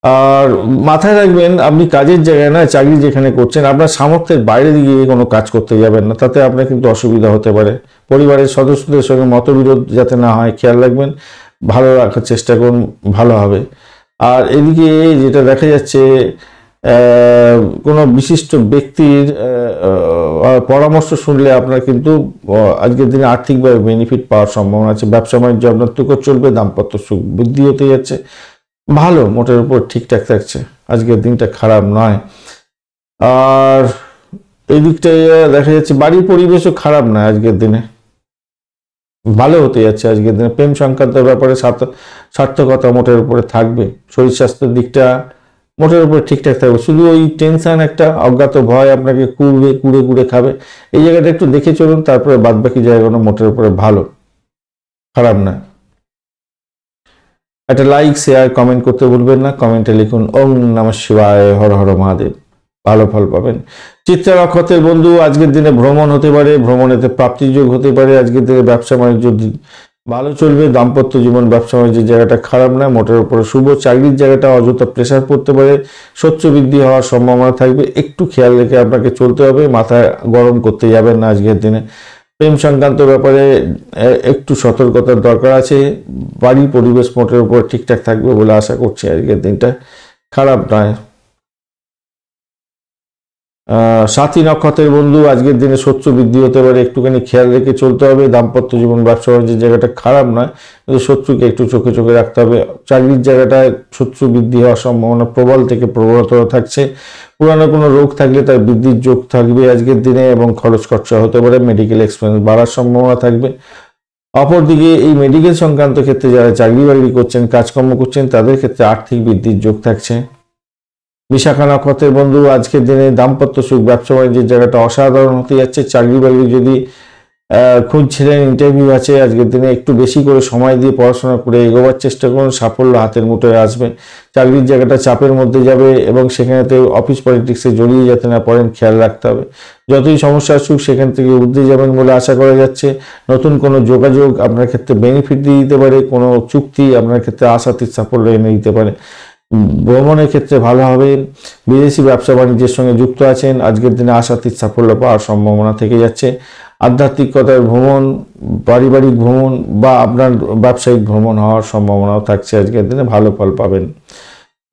আর মাথায় রাখবেন, আপনি কাজের জায়গায় না, চাকরি যেখানে করছেন, আপনার সামর্থ্যের বাইরে গিয়ে কোনো কাজ করতে যাবেন না, তাতে আপনার কিন্তু অসুবিধা হতে পারে। পরিবারের সদস্যদের সঙ্গে মতবিরোধ যাতে না হয় খেয়াল রাখবেন, ভালো রাখার চেষ্টা করুন, ভালো হবে। আর এদিকে যেটা দেখা যাচ্ছে, কোনো বিশিষ্ট ব্যক্তির পরামর্শ শুনলে আপনার কিন্তু আজকের দিনে আর্থিকভাবে বেনিফিট পাওয়ার সম্ভাবনা আছে। ব্যবসা বাণিজ্য আপনার তুকর চলবে, দাম্পত্য সুখ বৃদ্ধি হতে যাচ্ছে, ভালো, মোটের উপর ঠিকঠাক থাকছে, আজকের দিনটা খারাপ নয়। আর এই দিকটায় দেখা যাচ্ছে বাড়ির পরিবেশও খারাপ নয়, আজকের দিনে ভালো হতে যাচ্ছে। আজকের দিনে প্রেম সংক্রান্ত ব্যাপারে সার্থকতা মোটের উপরে থাকবে। শরীর স্বাস্থ্যের দিকটা মোটের উপরে ঠিকঠাক থাকবে, শুধু ওই টেনশন, একটা অজ্ঞাত ভয় আপনাকে কুড়ে খাবে। এই জায়গাটা একটু দেখে চলুন, তারপরে বাদ বাকি জায়গাগুলো মোটের উপরে ভালো, খারাপ নয়। একটা লাইক, শেয়ার, কমেন্ট করতে ভুলবেন না। কমেন্টে লিখুন ওম নমঃ শিবায়, হর হর মহাদেব, ভালো ফল পাবেন। চিত্রা নক্ষত্রের বন্ধু, আজকের দিনে ভ্রমণ হতে পারে, ভ্রমণেতে প্রাপ্তির যোগ হতে পারে। আজকের দিনে ব্যবসা বাণিজ্য ভালো চলবে, দাম্পত্য জীবন, ব্যবসা বাণিজ্যের জায়গাটা খারাপ না, মোটের উপরে শুভ। চাকরির জায়গাটা অযথা প্রেশার পড়তে পারে, শত্রু বৃদ্ধি হওয়ার সম্ভাবনা থাকবে, একটু খেয়াল রেখে আপনাকে চলতে হবে, মাথায় গরম করতে যাবেন না আজকের দিনে। প্রেম সংক্রান্ত ব্যাপারে একটু সতর্কতার দরকার আছে। বাড়ির পরিবেশ মোটের উপর ঠিকঠাক থাকবে বলে আশা করছি, আজকের দিনটা খারাপ নয়। সাথী নক্ষত্রের বন্ধু, আজকের দিনে শত্রু বৃদ্ধি হতে পারে, একটুখানি খেয়াল রেখে চলতে হবে। দাম্পত্য জীবন, ব্যবসা বাণিজ্যের জায়গাটা খারাপ নয়, কিন্তু শত্রুকে একটু চোখে চোখে রাখতে হবে। চাকরির জায়গাটায় শত্রু বৃদ্ধি হওয়ার সম্ভাবনা প্রবল থেকে প্রবলতর থাকছে। পুরানো কোনো রোগ থাকলে তার বৃদ্ধির যোগ থাকবে আজকের দিনে, এবং খরচ খরচা হতে পারে, মেডিকেল এক্সপেন্স বাড়ার সম্ভাবনা থাকবে। অপরদিকে এই মেডিকেল সংক্রান্ত ক্ষেত্রে যারা চাকরি বাকরি করছেন, কাজকর্ম করছেন, তাদের ক্ষেত্রে আর্থিক বৃদ্ধির যোগ থাকছে। বিশাখা নক্ষত্রের বন্ধু, আজকের দিনে দাম্পত্য সুখ, ব্যবসা বাণিজ্যের জায়গাটা অসাধারণ হতে যাচ্ছে। চাকরি বাকরি যদি খুঁজছিলেন, ইন্টারভিউ আছে, আজকের দিনে একটু বেশি করে সময় দিয়ে পড়াশোনা করে এগোবার চেষ্টা করুন, সাফল্য হাতের মুঠোয় আসবে। চাকরির জায়গাটা চাপের মধ্যে যাবে, এবং সেখানেতে অফিস পলিটিক্সে জড়িয়ে যেতে না পারেন, খেয়াল রাখতে হবে। যতই সমস্যা আসুক সেখান থেকে উঠতে যাবেন বলে আশা করা যাচ্ছে। নতুন কোনো যোগাযোগ আপনার ক্ষেত্রে বেনিফিট দিয়ে দিতে পারে, কোনো চুক্তি আপনার ক্ষেত্রে আশাতীত সাফল্য এনে দিতে পারে। ভ্রমণের ক্ষেত্রে ভালো হবে। বিদেশি ব্যবসা বাণিজ্যের সঙ্গে যুক্ত আছেন, আজকের দিনে আশাতীত সাফল্য পাওয়ার সম্ভাবনা থেকে যাচ্ছে। আধ্যাত্মিকতার ভ্রমণ, পারিবারিক ভ্রমণ বা আপনার ব্যবসায়িক ভ্রমণ হওয়ার সম্ভাবনাও থাকছে, আজকের দিনে ভালো ফল পাবেন।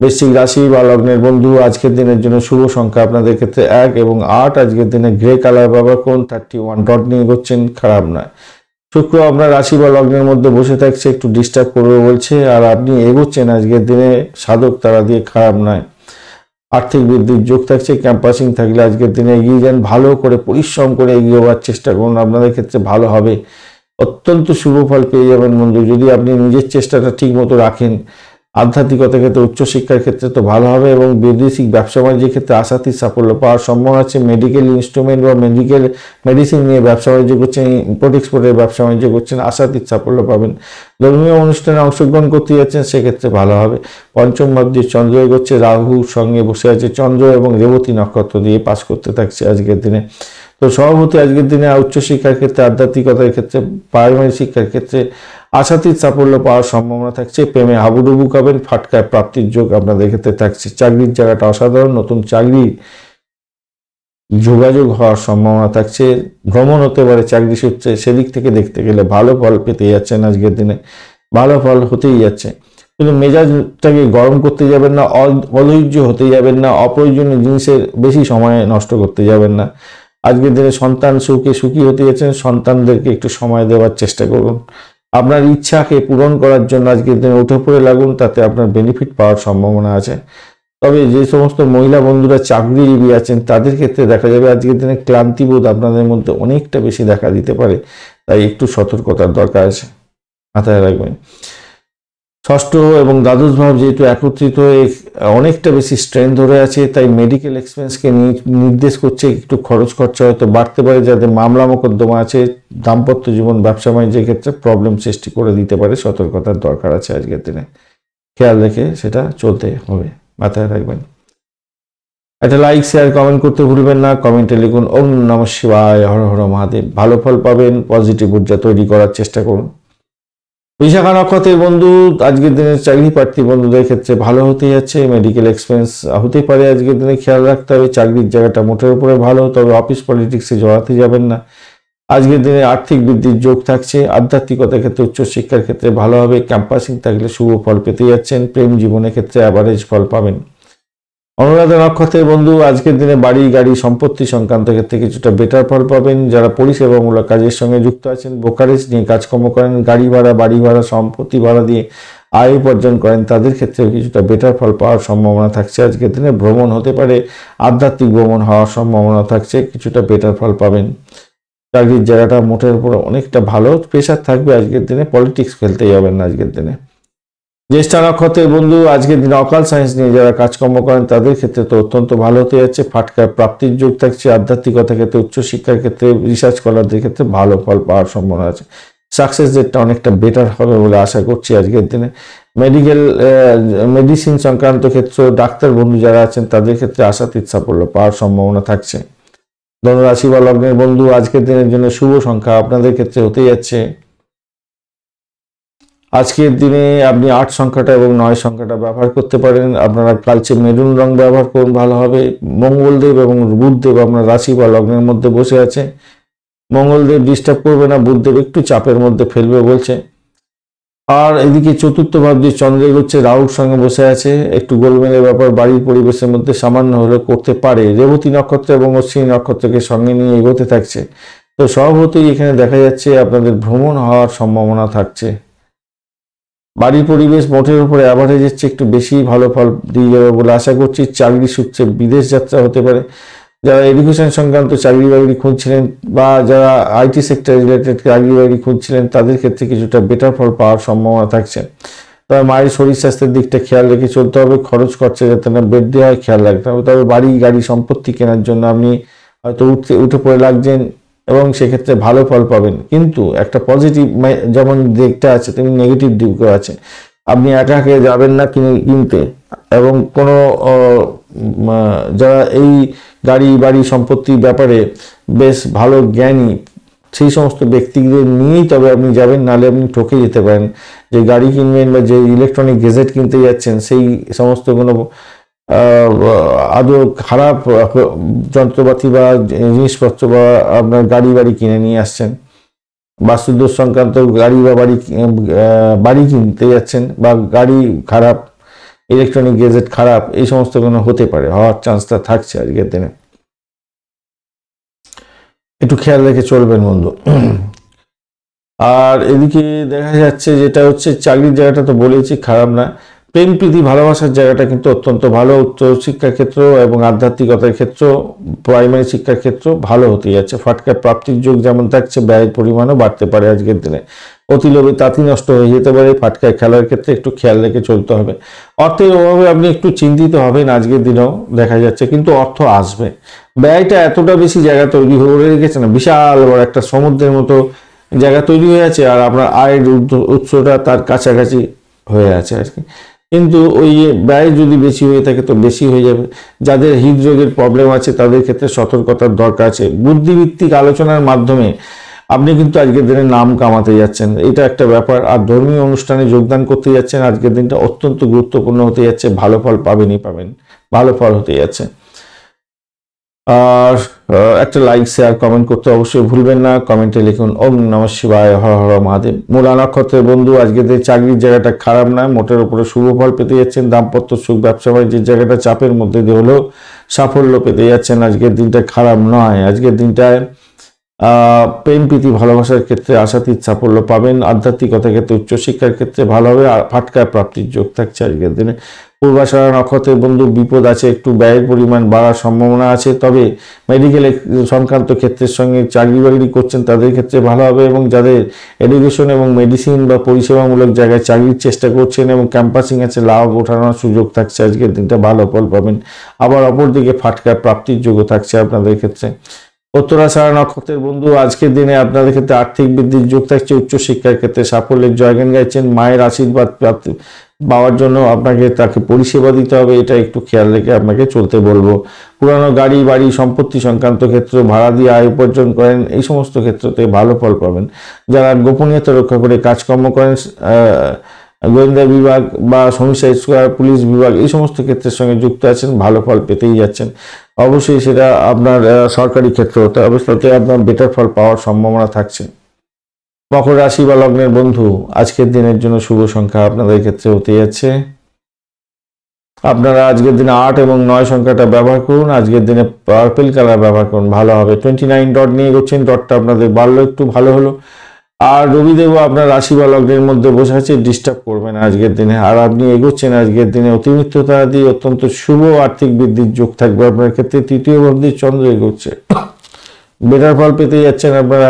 বৃশ্চিক রাশি বা লগ্নের বন্ধু, আজকের দিনের জন্য শুভ সংখ্যা আপনাদের ক্ষেত্রে 1 এবং 8। আজকের দিনে গ্রে কালার ব্যবহার করুন, 31 ডট নিয়ে করছেন, খারাপ নয়। শুক্র আপনার রাশি বা লগ্নের মধ্যে বসে থাকছে, একটু ডিস্টার্ব করবে বলছে, আর আপনি এগোচ্ছেন আজকের দিনে সাধক তারা দিয়ে, খারাপ নয়। আর্থিক বৃদ্ধির যোগ থাকছে। ক্যাম্পাসিং থাকলে আজকের দিনে এগিয়ে যান, ভালো করে পরিশ্রম করে এগিয়ে যাওয়ার চেষ্টা করুন, আপনাদের ক্ষেত্রে ভালো হবে, অত্যন্ত শুভ ফল পেয়ে যাবেন বন্ধু। যদি আপনি নিজের চেষ্টাটা ঠিক মতো রাখেন, আধ্যাত্মিকতার ক্ষেত্রে উচ্চশিক্ষার ক্ষেত্রে তো ভালো হবে এবং বৈদেশিক ব্যবসা বাণিজ্যের ক্ষেত্রে আশাতীত সাফল্য পাওয়ার সম্ভাবনা আছে। মেডিকেল ইনস্ট্রুমেন্ট বা মেডিসিন নিয়ে ব্যবসা বাণিজ্য করছেন, ইম্পোর্ট এক্সপোর্টের ব্যবসা বাণিজ্য করছেন, আশাতীত সাফল্য পাবেন। ধর্মীয় অনুষ্ঠানে অংশগ্রহণ করতে যাচ্ছেন, সেক্ষেত্রে ভালো হবে। পঞ্চম ভাব দিয়ে চন্দ্র এগোচ্ছে, রাহুর সঙ্গে বসে আছে চন্দ্র এবং রেবতী নক্ষত্র দিয়ে পাস করতে থাকছে আজকের দিনে। তো সভাপতি আজকের দিনে উচ্চশিক্ষার ক্ষেত্রে, আধ্যাত্মিকতার ক্ষেত্রে, প্রাইমারি শিক্ষার ক্ষেত্রে আশাতীত সাফল্য পাওয়ার সম্ভাবনা থাকছে। প্রেমে হাবুডুবু খাবেন, ফাটকায় প্রাপ্তির যোগ আপনাদের ক্ষেত্রে থাকছে। চাকরির জায়গাটা অসাধারণ, নতুন চাকরি যোগাযোগ হওয়ার সম্ভাবনা থাকছে। ভ্রমণ হতে পারে চাকরি সূত্রে, সেদিক থেকে দেখতে গেলে ভালো ফল পেতে যাচ্ছেন আজকের দিনে, ভালো ফল হতেই যাচ্ছে। কিন্তু মেজাজটাকে গরম করতে যাবেন না, অধৈর্য হতে যাবেন না, অপ্রয়োজনীয় জিনিসের বেশি সময় নষ্ট করতে যাবেন না। আজকের দিনে সন্তান সুখী হতে যাচ্ছেন, সন্তানদেরকে একটু সময় দেওয়ার চেষ্টা করুন। আপনার ইচ্ছাকে পূরণ করার জন্য আজকের দিনে উঠে পড়ে লাগুন, তাতে আপনার বেনিফিট পাওয়ার সম্ভাবনা আছে। তবে যে সমস্ত মহিলা বন্ধুরা চাকরিজীবী আছেন তাদের ক্ষেত্রে দেখা যাবে আজকের দিনে ক্লান্তিবোধ আপনাদের মধ্যে অনেকটা বেশি দেখা দিতে পারে, তাই একটু সতর্কতার দরকার আছে, মাথায় রাখবেন। ষষ্ঠ এবং দ্বাদশ ভাব যেহেতু একত্রিত হয়ে অনেকটা বেশি স্ট্রেন ধরে আছে, তাই মেডিকেল এক্সপেন্সকে নির্দেশ করছে। একটু খরচ খরচা হয়তো বাড়তে পারে, যাদের মামলা মোকদ্দমা আছে, দাম্পত্য জীবন ব্যবসা বাণিজ্যের ক্ষেত্রে প্রবলেম সৃষ্টি করে দিতে পারে, সতর্কতার দরকার আছে আজকের দিনে, খেয়াল রেখে সেটা চলতে হবে, মাথায় রাখবেন। একটা লাইক শেয়ার কমেন্ট করতে ভুলবেন না। কমেন্টে লিখুন ওম নমঃ শিবায়, হর হর মহাদেব। ভালো ফল পাবেন, পজিটিভ ঊর্জা তৈরি করার চেষ্টা করুন। বিশাখা নক্ষত্রের বন্ধু আজকের দিনের চাকরি প্রার্থী বন্ধুদের ক্ষেত্রে ভালো হতে যাচ্ছে। মেডিকেল এক্সপেন্স হতে পারে আজকের দিনে, খেয়াল রাখতে হবে। চাকরির জায়গাটা মোটের উপরে ভালো, তবে অফিস পলিটিক্সে জড়াতে যাবেন না। আজকের দিনে আর্থিক বৃদ্ধির যোগ থাকছে। আধ্যাত্মিকতার ক্ষেত্রে, উচ্চশিক্ষার ক্ষেত্রে ভালো হবে। ক্যাম্পাসিং থাকলে শুভ ফল পেতে যাচ্ছেন। প্রেম জীবনের ক্ষেত্রে অ্যাভারেজ ফল পাবেন। অনুরাধা নক্ষত্রের বন্ধু আজকের দিনে বাড়ি গাড়ি সম্পত্তি সংক্রান্ত ক্ষেত্রে কিছুটা বেটার ফল পাবেন। যারা পরিষেবামূলক কাজের সঙ্গে যুক্ত আছেন, ব্রোকারেজ নিয়ে কাজকর্ম করেন, গাড়ি ভাড়া, বাড়ি ভাড়া, সম্পত্তি ভাড়া দিয়ে আয় উপার্জন করেন, তাদের ক্ষেত্রে কিছুটা বেটার ফল পাওয়ার সম্ভাবনা থাকছে আজকের দিনে। ভ্রমণ হতে পারে, আধ্যাত্মিক ভ্রমণ হওয়ার সম্ভাবনা থাকছে, কিছুটা বেটার ফল পাবেন। চাকরির জায়গাটা মোটের উপর অনেকটা ভালো, প্রেশার থাকবে আজকের দিনে, পলিটিক্স খেলতে যাবেন না আজকের দিনে। জ্যেষ্ঠা নক্ষত্রের বন্ধু আজকের দিনে অকাল সায়েন্স নিয়ে যারা কাজকর্ম করেন তাদের ক্ষেত্রে তো অত্যন্ত ভালো হতে যাচ্ছে। ফাটকা প্রাপ্তির যোগ থাকছে। আধ্যাত্মিকতার ক্ষেত্রে, উচ্চশিক্ষার ক্ষেত্রে, রিসার্চ স্কলারদের ক্ষেত্রে ভালো ফল পাওয়ার সম্ভাবনা আছে। সাকসেস রেটটা অনেকটা বেটার হবে বলে আশা করছি আজকের দিনে। মেডিসিন সংক্রান্ত ক্ষেত্র, ডাক্তার বন্ধু যারা আছেন তাদের ক্ষেত্রে আশাতীত সাফল্য পাওয়ার সম্ভাবনা থাকছে। ধনুরাশি বা লগ্নের বন্ধু আজকের দিনের জন্য শুভ সংখ্যা আপনাদের ক্ষেত্রে হতে যাচ্ছে। আজকের দিনে আপনি 8 সংখ্যাটা এবং 9 সংখ্যাটা ব্যবহার করতে পারেন। আপনারা কালচে মেরুন রং ব্যবহার করুন, ভালো হবে। মঙ্গলদেব এবং বুধদেব আপনার রাশি বা লগ্নের মধ্যে বসে আছে। মঙ্গলদেব ডিস্টার্ব করবে না, বুধদেব একটু চাপের মধ্যে ফেলবে বলছে। আর এদিকে চতুর্থ ভাব যে চন্দ্র এগোচ্ছে, রাহুর সঙ্গে বসে আছে, একটু গোলমেলের ব্যাপার বাড়ির পরিবেশের মধ্যে সামান্য হলে করতে পারে। রেবতী নক্ষত্র এবং অশ্বিনী নক্ষত্রকে সঙ্গে নিয়ে এগোতে থাকছে। তো স্বভাবতই এখানে দেখা যাচ্ছে আপনাদের ভ্রমণ হওয়ার সম্ভাবনা থাকছে। বাড়ির পরিবেশ মোটের উপরে অ্যাভারেজের চেয়ে একটু বেশি ভালো ফল দিয়ে যাবে বলে আশা করছি। চাকরি সূত্রে বিদেশ যাত্রা হতে পারে। যারা এডুকেশন সংক্রান্ত চাকরি বাকরি খুঁজছিলেন বা যারা আইটি সেক্টর রিলেটেড চাকরি বাকরি খুঁজছিলেন তাদের ক্ষেত্রে কিছুটা বেটার ফল পাওয়ার সম্ভাবনা থাকছে। তবে মায়ের শরীর স্বাস্থ্যের দিকটা খেয়াল রেখে চলতে হবে। খরচ খরচা যাতে না বৃদ্ধি হয় খেয়াল রাখতে হবে। তবে বাড়ি গাড়ি সম্পত্তি কেনার জন্য আপনি হয়তো উঠে পড়ে লাগছেন এবং সেক্ষেত্রে ভালো ফল পাবেন। কিন্তু একটা পজিটিভ যেমন দিকটা আছে তেমনি নেগেটিভ দিকও আছে। আপনি একা একা যাবেন না কিনতে, এবং কোনো যারা এই গাড়ি বাড়ি সম্পত্তির ব্যাপারে বেশ ভালো জ্ঞানী সেই সমস্ত ব্যক্তিদের নিয়েই তবে আপনি যাবেন, নাহলে আপনি ঠকে যেতে পারেন। যে গাড়ি কিনবেন বা যে ইলেকট্রনিক গেজেট কিনতে যাচ্ছেন সেই সমস্ত কোনো আদৌ খারাপ যন্ত্রপাতি বা জিনিসপত্র বা আপনার গাড়ি বাড়ি কিনে নিয়ে আসছেন, বাস্তুদোষ সংক্রান্ত গাড়ি বা বাড়ি কিনতে যাচ্ছেন, বা গাড়ি খারাপ, ইলেকট্রনিক গেজেট খারাপ, এই সমস্ত কোনো হতে পারে, হওয়ার চান্সটা থাকছে আজকের দিনে। একটু খেয়াল রেখে চলবেন বন্ধু। আর এদিকে দেখা যাচ্ছে যেটা হচ্ছে চাকরির জায়গাটা তো বলেছি খারাপ না। প্রেম প্রীতি ভালোবাসার জায়গাটা কিন্তু অত্যন্ত ভালো। উচ্চ শিক্ষার ক্ষেত্র এবং আধ্যাত্মিকতার ক্ষেত্র, প্রাইমারি শিক্ষার ক্ষেত্র ভালো হতে যাচ্ছে। ফাটকা প্রাপ্তির যোগ যেমন থাকছে, ব্যয়ের পরিমাণও বাড়তে পারে আজকের দিনে। অতি লোভে তাঁতি নষ্ট হয়ে যেতে পারে। ফাটকায় খেলার ক্ষেত্রে একটু খেয়াল রেখে চলতে হবে। অর্থের অভাবে আপনি একটু চিন্তিত হবেন আজকের দিনেও দেখা যাচ্ছে, কিন্তু অর্থ আসবে। ব্যয়টা এতটা বেশি জায়গা তৈরি হয়ে রেখেছে না, বিশাল বড় একটা সমুদ্রের মতো জায়গা তৈরি হয়ে আছে, আর আপনার আয়ের উৎসটা তার কাছাকাছি হয়ে আছে আর কি। কিন্তু ওই ব্যয় যদি বেশি হয়ে থাকে তো বেশি হয়ে যাবে। যাদের হৃদরোগের প্রবলেম আছে তাদের ক্ষেত্রে সতর্কতার দরকার আছে। বুদ্ধিভিত্তিক আলোচনার মাধ্যমে আপনি কিন্তু আজকের দিনে নাম কামাতে যাচ্ছেন, এটা একটা ব্যাপার। আর ধর্মীয় অনুষ্ঠানে যোগদান করতে যাচ্ছেন, আজকের দিনটা অত্যন্ত গুরুত্বপূর্ণ হতে যাচ্ছে। ভালো ফল পাবেনই পাবেন, ভালো ফল হতে যাচ্ছে। আর একটা লাইক শেয়ার কমেন্ট করতে অবশ্যই ভুলবেন না। কমেন্টে লিখুন ওম নমঃ শিবায়, হর হর মহাদেব। মূলা নক্ষত্রের বন্ধু আজকের দিন চাকরির জায়গাটা খারাপ নয়, মোটের উপরে শুভ ফল পেতে যাচ্ছেন। দাম্পত্য সুখ, ব্যবসা বাণিজ্যের জায়গাটা চাপের মধ্যে দিয়ে হলেও সাফল্য পেতে যাচ্ছেন। আজকের দিনটা খারাপ নয়। আজকের দিনটায় প্রেম প্রীতি ভালোবাসার ক্ষেত্রে আশাতীত সাফল্য পাবেন। আধ্যাত্মিকতার ক্ষেত্রে উচ্চশিক্ষার ক্ষেত্রে ভালো হবে। আর ফাটকা প্রাপ্তির যোগ থাকছে আজকের দিনে। পূর্বাষাঢ়া নক্ষত্রের বন্ধু বিপদ আছে, একটু ব্যয়ের পরিমাণ বাড়ার সম্ভাবনা আছে। তবে মেডিকেল সংক্রান্ত ক্ষেত্রের সঙ্গে চাকরি বাকরি করছেন তাদের ক্ষেত্রে ভালো হবে, এবং যাদের এডুকেশন এবং মেডিসিন বা পরিষেবামূলক জায়গায় চাকরির চেষ্টা করছেন এবং ক্যাম্পাসিং আছে, লাভ ওঠানোর সুযোগ থাকছে। আজকের দিনটা ভালো ফল পাবেন। আবার অপরদিকে ফাটকা প্রাপ্তির যোগও থাকছে আপনাদের ক্ষেত্রে। উত্তরাষাঢ়া নক্ষত্রের বন্ধু আজকের দিনে আপনাদের ক্ষেত্রে আর্থিক বৃদ্ধির যোগ থাকছে। উচ্চশিক্ষার ক্ষেত্রে সাফল্যের জয়গান গাইছেন। মায়ের আশীর্বাদ পাওয়ার জন্য আপনাকে তাকে পরিষেবা দিতে হবে, এটা একটু খেয়াল রেখে আপনাকে চলতে বলবো। পুরানো গাড়ি বাড়ি সম্পত্তি সংক্রান্ত ক্ষেত্রে ভাড়া দিয়ে আয় উপার্জন করেন, এই সমস্ত ক্ষেত্রতে ভালো ফল পাবেন। যারা গোপনীয়তা রক্ষা করে কাজকর্ম করেন, গোয়েন্দা বিভাগ বা হোমসাইড স্কোয়ার, পুলিশ বিভাগ, এই সমস্ত ক্ষেত্রের সঙ্গে যুক্ত আছেন, ভালো ফল পেতেই যাচ্ছেন। অবশ্যই সেটা আপনার সরকারি ক্ষেত্র হতে হবে, তাতে আপনার বেটার ফল পাওয়ার সম্ভাবনা থাকছে। মকর রাশি বা লগ্নের বন্ধু আজকের দিনের জন্য শুভ সংখ্যা আপনাদের ক্ষেত্রে হতে যাচ্ছে। আপনারা আজকের দিনে 8 এবং 9 সংখ্যাটা ব্যবহার করুন। আজকের দিনে পার্পল কালার ব্যবহার করুন, ভালো হবে। 29 ডট নিয়ে এগোচ্ছেন, ডটটা আপনাদের বাড়লো, একটু ভালো হলো। আর রবিদেবও আপনার রাশি বা লগ্নের মধ্যে বসে আছে, ডিস্টার্ব করবেন আজকের দিনে। আর আপনি এগোচ্ছেন আজকের দিনে অতিমিত্রতা দিয়ে অত্যন্ত শুভ আর্থিক বৃদ্ধির যোগ থাকবে আপনার ক্ষেত্রে। তৃতীয় ভাবে চন্দ্র এগোচ্ছে, বেটার ফল পেতে যাচ্ছেন আপনারা।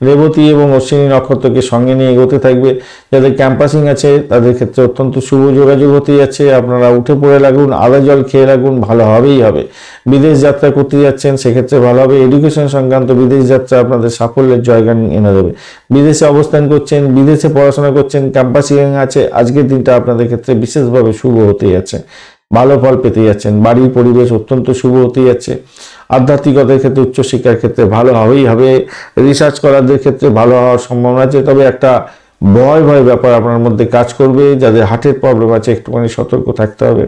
রেবতী এবং অশ্বিনী নক্ষত্রকে সঙ্গে নিয়ে এগোতে থাকবে। যাদের ক্যাম্পাসিং আছে তাদের ক্ষেত্রে অত্যন্ত শুভ যোগাযোগ হতে যাচ্ছে। আপনারা উঠে পড়ে লাগুন, আদা জল খেয়ে লাগুন, ভালো হবেই হবে। বিদেশ যাত্রা করতে যাচ্ছেন, সেক্ষেত্রে ভালো হবে। এডুকেশন সংক্রান্ত বিদেশ যাত্রা আপনাদের সাফল্যের জয়গান এনে দেবে। বিদেশে অবস্থান করছেন, বিদেশে পড়াশোনা করছেন, ক্যাম্পাসিং আছে, আজকের দিনটা আপনাদের ক্ষেত্রে বিশেষভাবে শুভ হতে যাচ্ছে, ভালো ফল পেতে যাচ্ছেন। বাড়ির পরিবেশ অত্যন্ত শুভ হতে যাচ্ছে। আধ্যাত্মিকতার ক্ষেত্রে উচ্চশিক্ষার ক্ষেত্রে ভালো হবেই হবে। রিসার্চ করারদের ক্ষেত্রে ভালো হওয়ার সম্ভাবনা আছে। তবে একটা ভয় ভয় ব্যাপার আপনার মধ্যে কাজ করবে। যাদের হার্টের প্রবলেম আছে একটুখানি সতর্ক থাকতে হবে।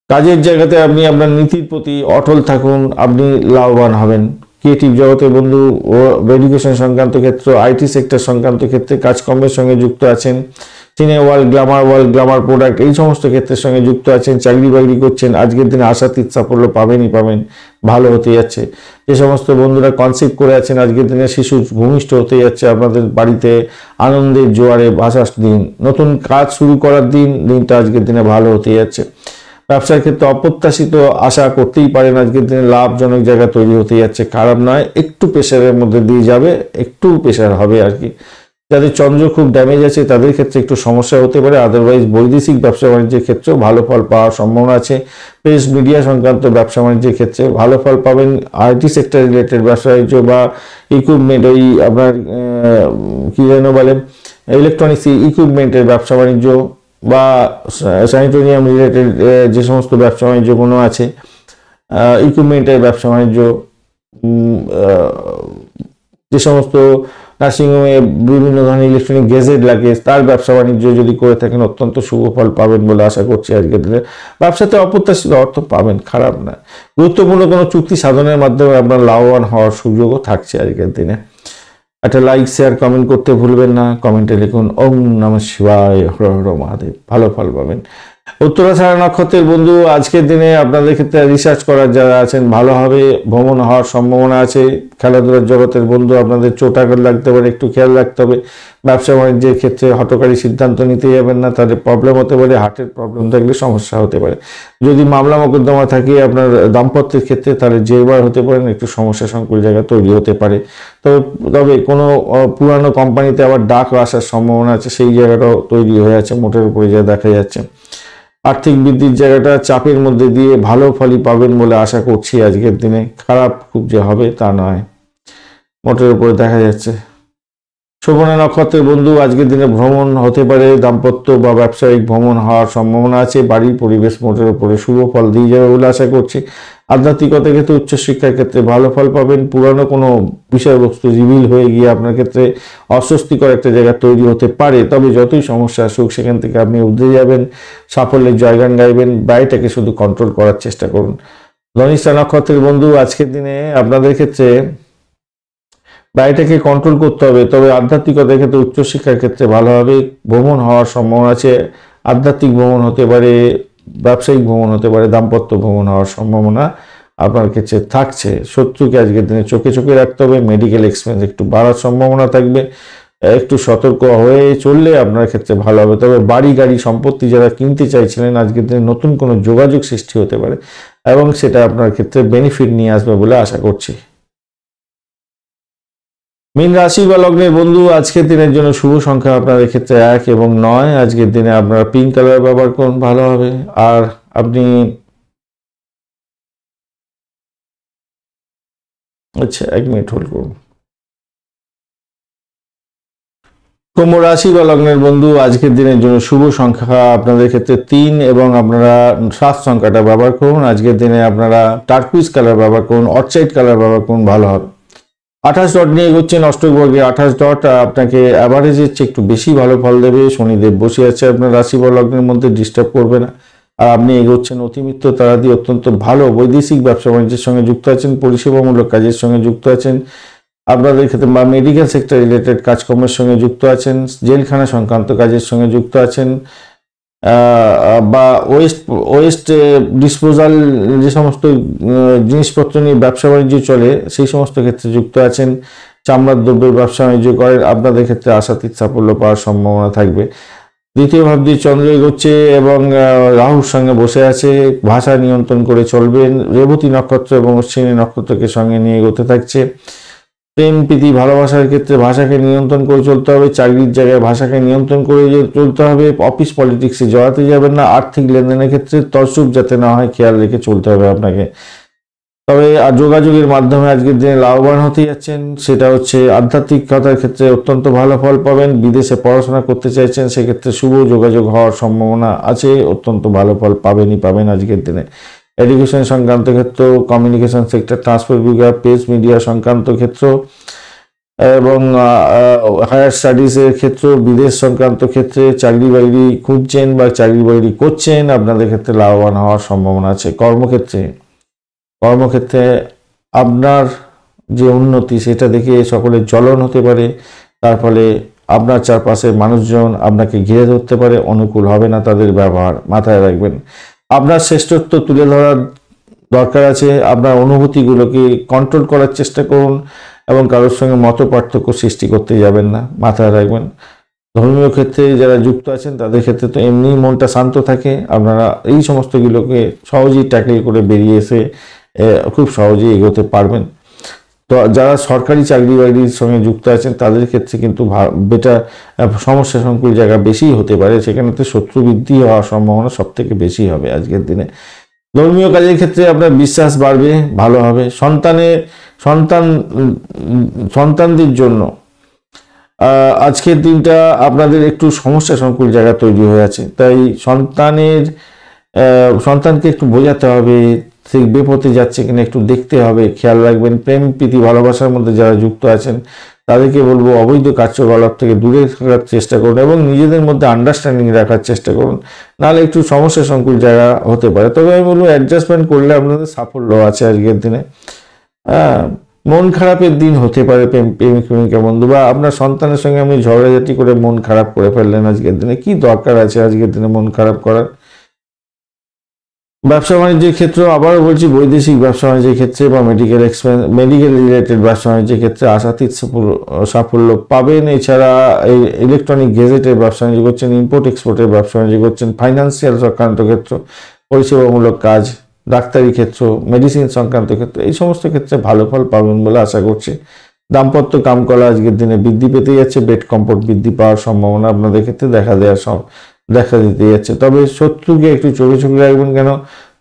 কাজের জায়গাতে আপনি আপনার নীতির প্রতি অটল থাকুন, আপনি লাভবান হবেন। ক্রিয়েটিভ জগতের বন্ধু ও এডুকেশন সংক্রান্ত ক্ষেত্র, আইটি সেক্টর সংক্রান্ত ক্ষেত্রে কাজকর্মের সঙ্গে যুক্ত আছেন। সিনে ওয়ার্ল্ড, গ্লামার প্রোডাক্ট, এই সমস্ত ক্ষেত্রের সঙ্গে যুক্ত আছেন, চাকরি বাকরি করছেন, আজকের দিনে আশাতীত সাফল্য পাবেনই পাবেন, ভালো হতে যাচ্ছে। যে সমস্ত বন্ধুরা কনসিভ করে আছেন, আজকের দিনে শিশু ভূমিষ্ঠ হতে যাচ্ছে আপনাদের বাড়িতে। আনন্দের জোয়ারে ভাসার দিন, নতুন কাজ শুরু করার দিন, দিনটা আজকের দিনে ভালো হতে যাচ্ছে। ব্যবসার ক্ষেত্রে অপ্রত্যাশিত আশা করতেই পারেন, আজকের দিনে লাভজনক জায়গা তৈরি হতে যাচ্ছে, খারাপ নয়। একটু প্রেশারের মধ্যে দিয়ে যাবে, একটু প্রেশার হবে আর কি। যাদের চন্দ্র খুব ড্যামেজ আছে তাদের ক্ষেত্রে একটু সমস্যা হতে পারে। আদারওয়াইজ বৈদেশিক ব্যবসা বাণিজ্যের ক্ষেত্রেও ভালো ফল পাওয়ার সম্ভাবনা আছে। প্রেস মিডিয়া সংক্রান্ত ব্যবসা বাণিজ্যের ক্ষেত্রে ভালো ফল পাবেন। আইটি সেক্টর রিলেটেড ব্যবসা বাণিজ্য বা ইকুইপমেন্ট, ওই আপনার কি যেন বলে, ইলেকট্রনিক্স ইকুইপমেন্টের ব্যবসা বাণিজ্য বা স্যানিটোরিয়াম রিলেটেড যে সমস্ত ব্যবসা বাণিজ্যগুলো আছে, ইকুইপমেন্টের ব্যবসা বাণিজ্য, যে সমস্ত নার্সিংহোমে বিভিন্ন ধরনের ইলেকট্রনিক গেজেট লাগে তার ব্যবসা বাণিজ্য যদি করে থাকেন, অত্যন্ত শুভ ফল পাবেন বলে আশা করছি। আজকের দিনে ব্যবসাতে অপ্রত্যাশিত অর্থ পাবেন, খারাপ না। গুরুত্বপূর্ণ কোনো চুক্তি সাধনের মাধ্যমে আপনার লাভবান হওয়ার সুযোগও থাকছে আজকের দিনে। একটা লাইক শেয়ার কমেন্ট করতে ভুলবেন না। কমেন্টে লিখুন ওম নমঃ শিবায়, হর হর মহাদেব, ভালো ফল পাবেন। উত্তরাষাঢ়া নক্ষত্রের বন্ধু আজকের দিনে আপনাদের ক্ষেত্রে রিসার্চ করার যারা আছেন ভালো হবে, ভ্রমণ হওয়ার সম্ভাবনা আছে। খেলাধুলার জগতের বন্ধু আপনাদের চোট আঘাত লাগতে পারে, একটু খেয়াল রাখতে হবে। ব্যবসা বাণিজ্যের ক্ষেত্রে হঠকারী সিদ্ধান্ত নিতে যাবেন না, তাদের প্রবলেম হতে পারে। হার্টের প্রবলেম থাকলে সমস্যা হতে পারে। যদি মামলা মোকদ্দমা থাকে আপনার দাম্পত্যের ক্ষেত্রে, তাহলে জেরবার হতে পারেন, একটু সমস্যা সংকুল জায়গা তৈরি হতে পারে। তবে কোনো পুরানো কোম্পানিতে আবার ডাক আসার সম্ভাবনা আছে, সেই জায়গাটাও তৈরি হয়ে আছে মোটের উপরে যা দেখা যাচ্ছে। আর্থিক বৃদ্ধির জায়গাটা চাপের মধ্যে দিয়ে ভালো ফলই পাবেন বলে আশা করছি আজকের দিনে, খারাপ খুব যে হবে তা নয় মোটের উপরে দেখা যাচ্ছে। শোভনা নক্ষত্রের বন্ধু, আজকের দিনে ভ্রমণ হতে পারে, দাম্পত্য বা ব্যবসায়িক ভ্রমণ হওয়ার সম্ভাবনা আছে। বাড়ির পরিবেশ মোটের উপরে শুভ ফল দিয়ে যাবে বলে আশা করছি। আধ্যাত্মিকতার ক্ষেত্রে উচ্চশিক্ষার ক্ষেত্রে ভালো ফল পাবেন। পুরানো কোনো বিষয়বস্তু রিভিল হয়ে গিয়ে আপনার ক্ষেত্রে অস্বস্তিকর একটা জায়গা তৈরি হতে পারে, তবে যতই সমস্যা আসুক সেখান থেকে আপনি উঠে যাবেন, সাফল্যের জয়গান গাইবেন। বাড়িটাকে শুধু কন্ট্রোল করার চেষ্টা করুন। ধনিষ্ঠা নক্ষত্রের বন্ধু, আজকের দিনে আপনাদের ক্ষেত্রে বাড়িটাকে কন্ট্রোল করতে হবে, তবে আধ্যাত্মিকতার ক্ষেত্রে উচ্চশিক্ষার ক্ষেত্রে ভালোভাবে ভ্রমণ হওয়ার সম্ভাবনা আছে। আধ্যাত্মিক ভ্রমণ হতে পারে, ব্যবসায়িক ভ্রমণ হতে পারে, দাম্পত্য ভ্রমণ হওয়ার সম্ভাবনা আপনার ক্ষেত্রে থাকছে। শত্রুকে আজকের দিনে চোখে চোখে রাখতে হবে। মেডিকেল এক্সপেন্স একটু বাড়ার সম্ভাবনা থাকবে, একটু সতর্ক হয়ে চললে আপনার ক্ষেত্রে ভালো হবে। তবে বাড়ি গাড়ি সম্পত্তি যারা কিনতে চাইছিলেন, আজকের দিনে নতুন কোনো যোগাযোগ সৃষ্টি হতে পারে এবং সেটা আপনার ক্ষেত্রে বেনিফিট নিয়ে আসবে বলে আশা করছি। মীন রাশি বা লগ্নের বন্ধু, আজকের দিনের জন্য শুভ সংখ্যা আপনাদের ক্ষেত্রে 1 এবং 9। আজকের দিনে আপনারা পিঙ্ক কালার ব্যবহার করুন, ভালো হবে। আর আপনি আচ্ছা 1 মিনিট হোল্ড করুন। কুম্ভ রাশি বা লগ্নের বন্ধু, আজকের দিনের জন্য শুভ সংখ্যা আপনাদের ক্ষেত্রে 3 এবং আপনারা 7 সংখ্যাটা ব্যবহার করুন। আজকের দিনে আপনারা টার্কুইজ কালার ব্যবহার করুন, অর্চাইড কালার ব্যবহার করুন, ভালো হবে। 28 ডট নিয়ে এগোচ্ছেন অষ্টক বর্গে। 28 ডট আপনাকে অ্যাভারেজের চেয়ে একটু বেশি ভালো ফল দেবে। শনিদেব বসে আছে আপনার রাশি বা লগ্নের মধ্যে, ডিস্টার্ব করবে না। আর আপনি এগোচ্ছেন অতিমিত্র তারা দিয়ে অত্যন্ত ভালো। বৈদেশিক ব্যবসা বাণিজ্যের সঙ্গে যুক্ত আছেন, পরিষেবামূলক কাজের সঙ্গে যুক্ত আছেন, আপনাদের ক্ষেত্রে বা মেডিকেল সেক্টর রিলেটেড কাজকর্মের সঙ্গে যুক্ত আছেন, জেলখানা সংক্রান্ত কাজের সঙ্গে যুক্ত আছেন, বা ওয়েস্ট ডিসপোজাল যে সমস্ত জিনিসপত্র নিয়ে ব্যবসা বাণিজ্য চলে সেই সমস্ত ক্ষেত্রে যুক্ত আছেন, চামড়ার দ্রব্যের ব্যবসা বাণিজ্য করেন, আপনাদের ক্ষেত্রে আশাতীত সাফল্য পাওয়ার সম্ভাবনা থাকবে। দ্বিতীয় ভাব দিয়ে চন্দ্র এগোচ্ছে এবং রাহুর সঙ্গে বসে আছে, ভাষা নিয়ন্ত্রণ করে চলবেন। রেবতী নক্ষত্র এবং অশ্বিনী নক্ষত্রকে সঙ্গে নিয়ে এগোতে থাকছে। প্রেম প্রীতি ভালোবাসার ক্ষেত্রে ভাষাকে নিয়ন্ত্রণ করে চলতে হবে। চাকরির জায়গায় ভাষাকে নিয়ন্ত্রণ করে চলতে হবে। অফিস পলিটিক্সে জড়াতে যাবেন না। আর্থিক লেনদেনের ক্ষেত্রে তরসুপ যাতে না হয় খেয়াল রেখে চলতে হবে আপনাকে। তবে আর যোগাযোগের মাধ্যমে আজকের দিনে লাভবান হতে যাচ্ছেন, সেটা হচ্ছে আধ্যাত্মিকতার ক্ষেত্রে অত্যন্ত ভালো ফল পাবেন। বিদেশে পড়াশোনা করতে চাইছেন, সেক্ষেত্রে শুভ যোগাযোগ হওয়ার সম্ভাবনা আছে, অত্যন্ত ভালো ফল পাবেন আজকের দিনে। এডুকেশন সংক্রান্ত ক্ষেত্র, কমিউনিকেশন সেক্টর, ট্রান্সপোর্ট বিভাগ, প্রেস মিডিয়া সংক্রান্ত ক্ষেত্র এবং হায়ার স্টাডিজের ক্ষেত্র, বিদেশ সংক্রান্ত ক্ষেত্রে, চাকরি বাকরি খুঁজছেন বা চাকরি বাকরি করছেন, আপনাদের ক্ষেত্রে লাভবান হওয়ার সম্ভাবনা আছে। কর্মক্ষেত্রে আপনার যে উন্নতি সেটা দেখে সকলের জ্বলন হতে পারে, তার ফলে আপনার চারপাশের মানুষজন আপনাকে ঘিরে ধরতে পারে, অনুকূল হবে না তাদের ব্যবহার, মাথায় রাখবেন। আপনার শ্রেষ্ঠত্ব তুলে ধরার দরকার আছে। আপনার অনুভূতিগুলোকে কন্ট্রোল করার চেষ্টা করুন এবং কারোর সঙ্গে মত পার্থক্য সৃষ্টি করতে যাবেন না, মাথায় রাখবেন। ধর্মীয় ক্ষেত্রে যারা যুক্ত আছেন তাদের ক্ষেত্রে তো এমনি মনটা শান্ত থাকে, আপনারা এই সমস্তগুলোকে সহজেই ট্যাকেল করে বেরিয়ে এসে খুব সহজেই এগোতে পারবেন। তো যারা সরকারি চাকরি বাকরির সঙ্গে যুক্ত আছেন তাদের ক্ষেত্রে কিন্তু বেটা সমস্যা সংকুল জায়গা বেশি হতে পারে, সেখানে তো শত্রু বৃদ্ধি হওয়ার সম্ভাবনা সব থেকে বেশি হবে আজকের দিনে। ধর্মীয় কাজের ক্ষেত্রে আপনার বিশ্বাস বাড়বে, ভালো হবে। সন্তানদের জন্য আজকের দিনটা আপনাদের একটু সমস্যা সংকুল জায়গা তৈরি হয়ে আছে, তাই সন্তানকে একটু বোঝাতে হবে, সে বেপথে যাচ্ছে কিনা একটু দেখতে হবে, খেয়াল রাখবেন। প্রেম প্রীতি ভালোবাসার মধ্যে যারা যুক্ত আছেন তাদেরকে বলবো অবৈধ কার্যকলাপ থেকে দূরে থাকার চেষ্টা করুন এবং নিজেদের মধ্যে আন্ডারস্ট্যান্ডিং রাখার চেষ্টা করুন, নাহলে একটু সমস্যা সংকুল জায়গা হতে পারে। তবে আমি বলবো অ্যাডজাস্টমেন্ট করলে আপনাদের সাফল্য আছে আজকের দিনে। মন খারাপের দিন হতে পারে প্রেমিক প্রেমিকা বন্ধু, বা আপনার সন্তানের সঙ্গে আপনি ঝগড়াঝাটি করে মন খারাপ করে ফেললেন আজকের দিনে, কি দরকার আছে আজকের দিনে মন খারাপ করার। ব্যবসা বাণিজ্যের ক্ষেত্র আবারও বলছি, বৈদেশিক ব্যবসা বাণিজ্যের ক্ষেত্রে বা মেডিকেল রিলেটেড ব্যবসা বাণিজ্যের ক্ষেত্রে আশাতীত সাফল্য পাবেন। এছাড়া এই ইলেকট্রনিক গেজেটের ব্যবসা বাণিজ্য করছেন, ইম্পোর্ট এক্সপোর্টের ব্যবসা বাণিজ্য করছেন, ফাইন্যান্সিয়াল সংক্রান্ত ক্ষেত্র, পরিষেবামূলক কাজ, ডাক্তারি ক্ষেত্র, মেডিসিন সংক্রান্ত ক্ষেত্র, এই সমস্ত ক্ষেত্রে ভালো ফল পাবেন বলে আশা করছি। দাম্পত্য কামকলা আজকের দিনে বৃদ্ধি পেতে যাচ্ছে, বেড কমফোর্ট বৃদ্ধি পাওয়ার সম্ভাবনা আপনাদের ক্ষেত্রে দেখা দিতে যাচ্ছে। তবে শত্রুকে একটু চোখে চোখে রাখবেন, কেন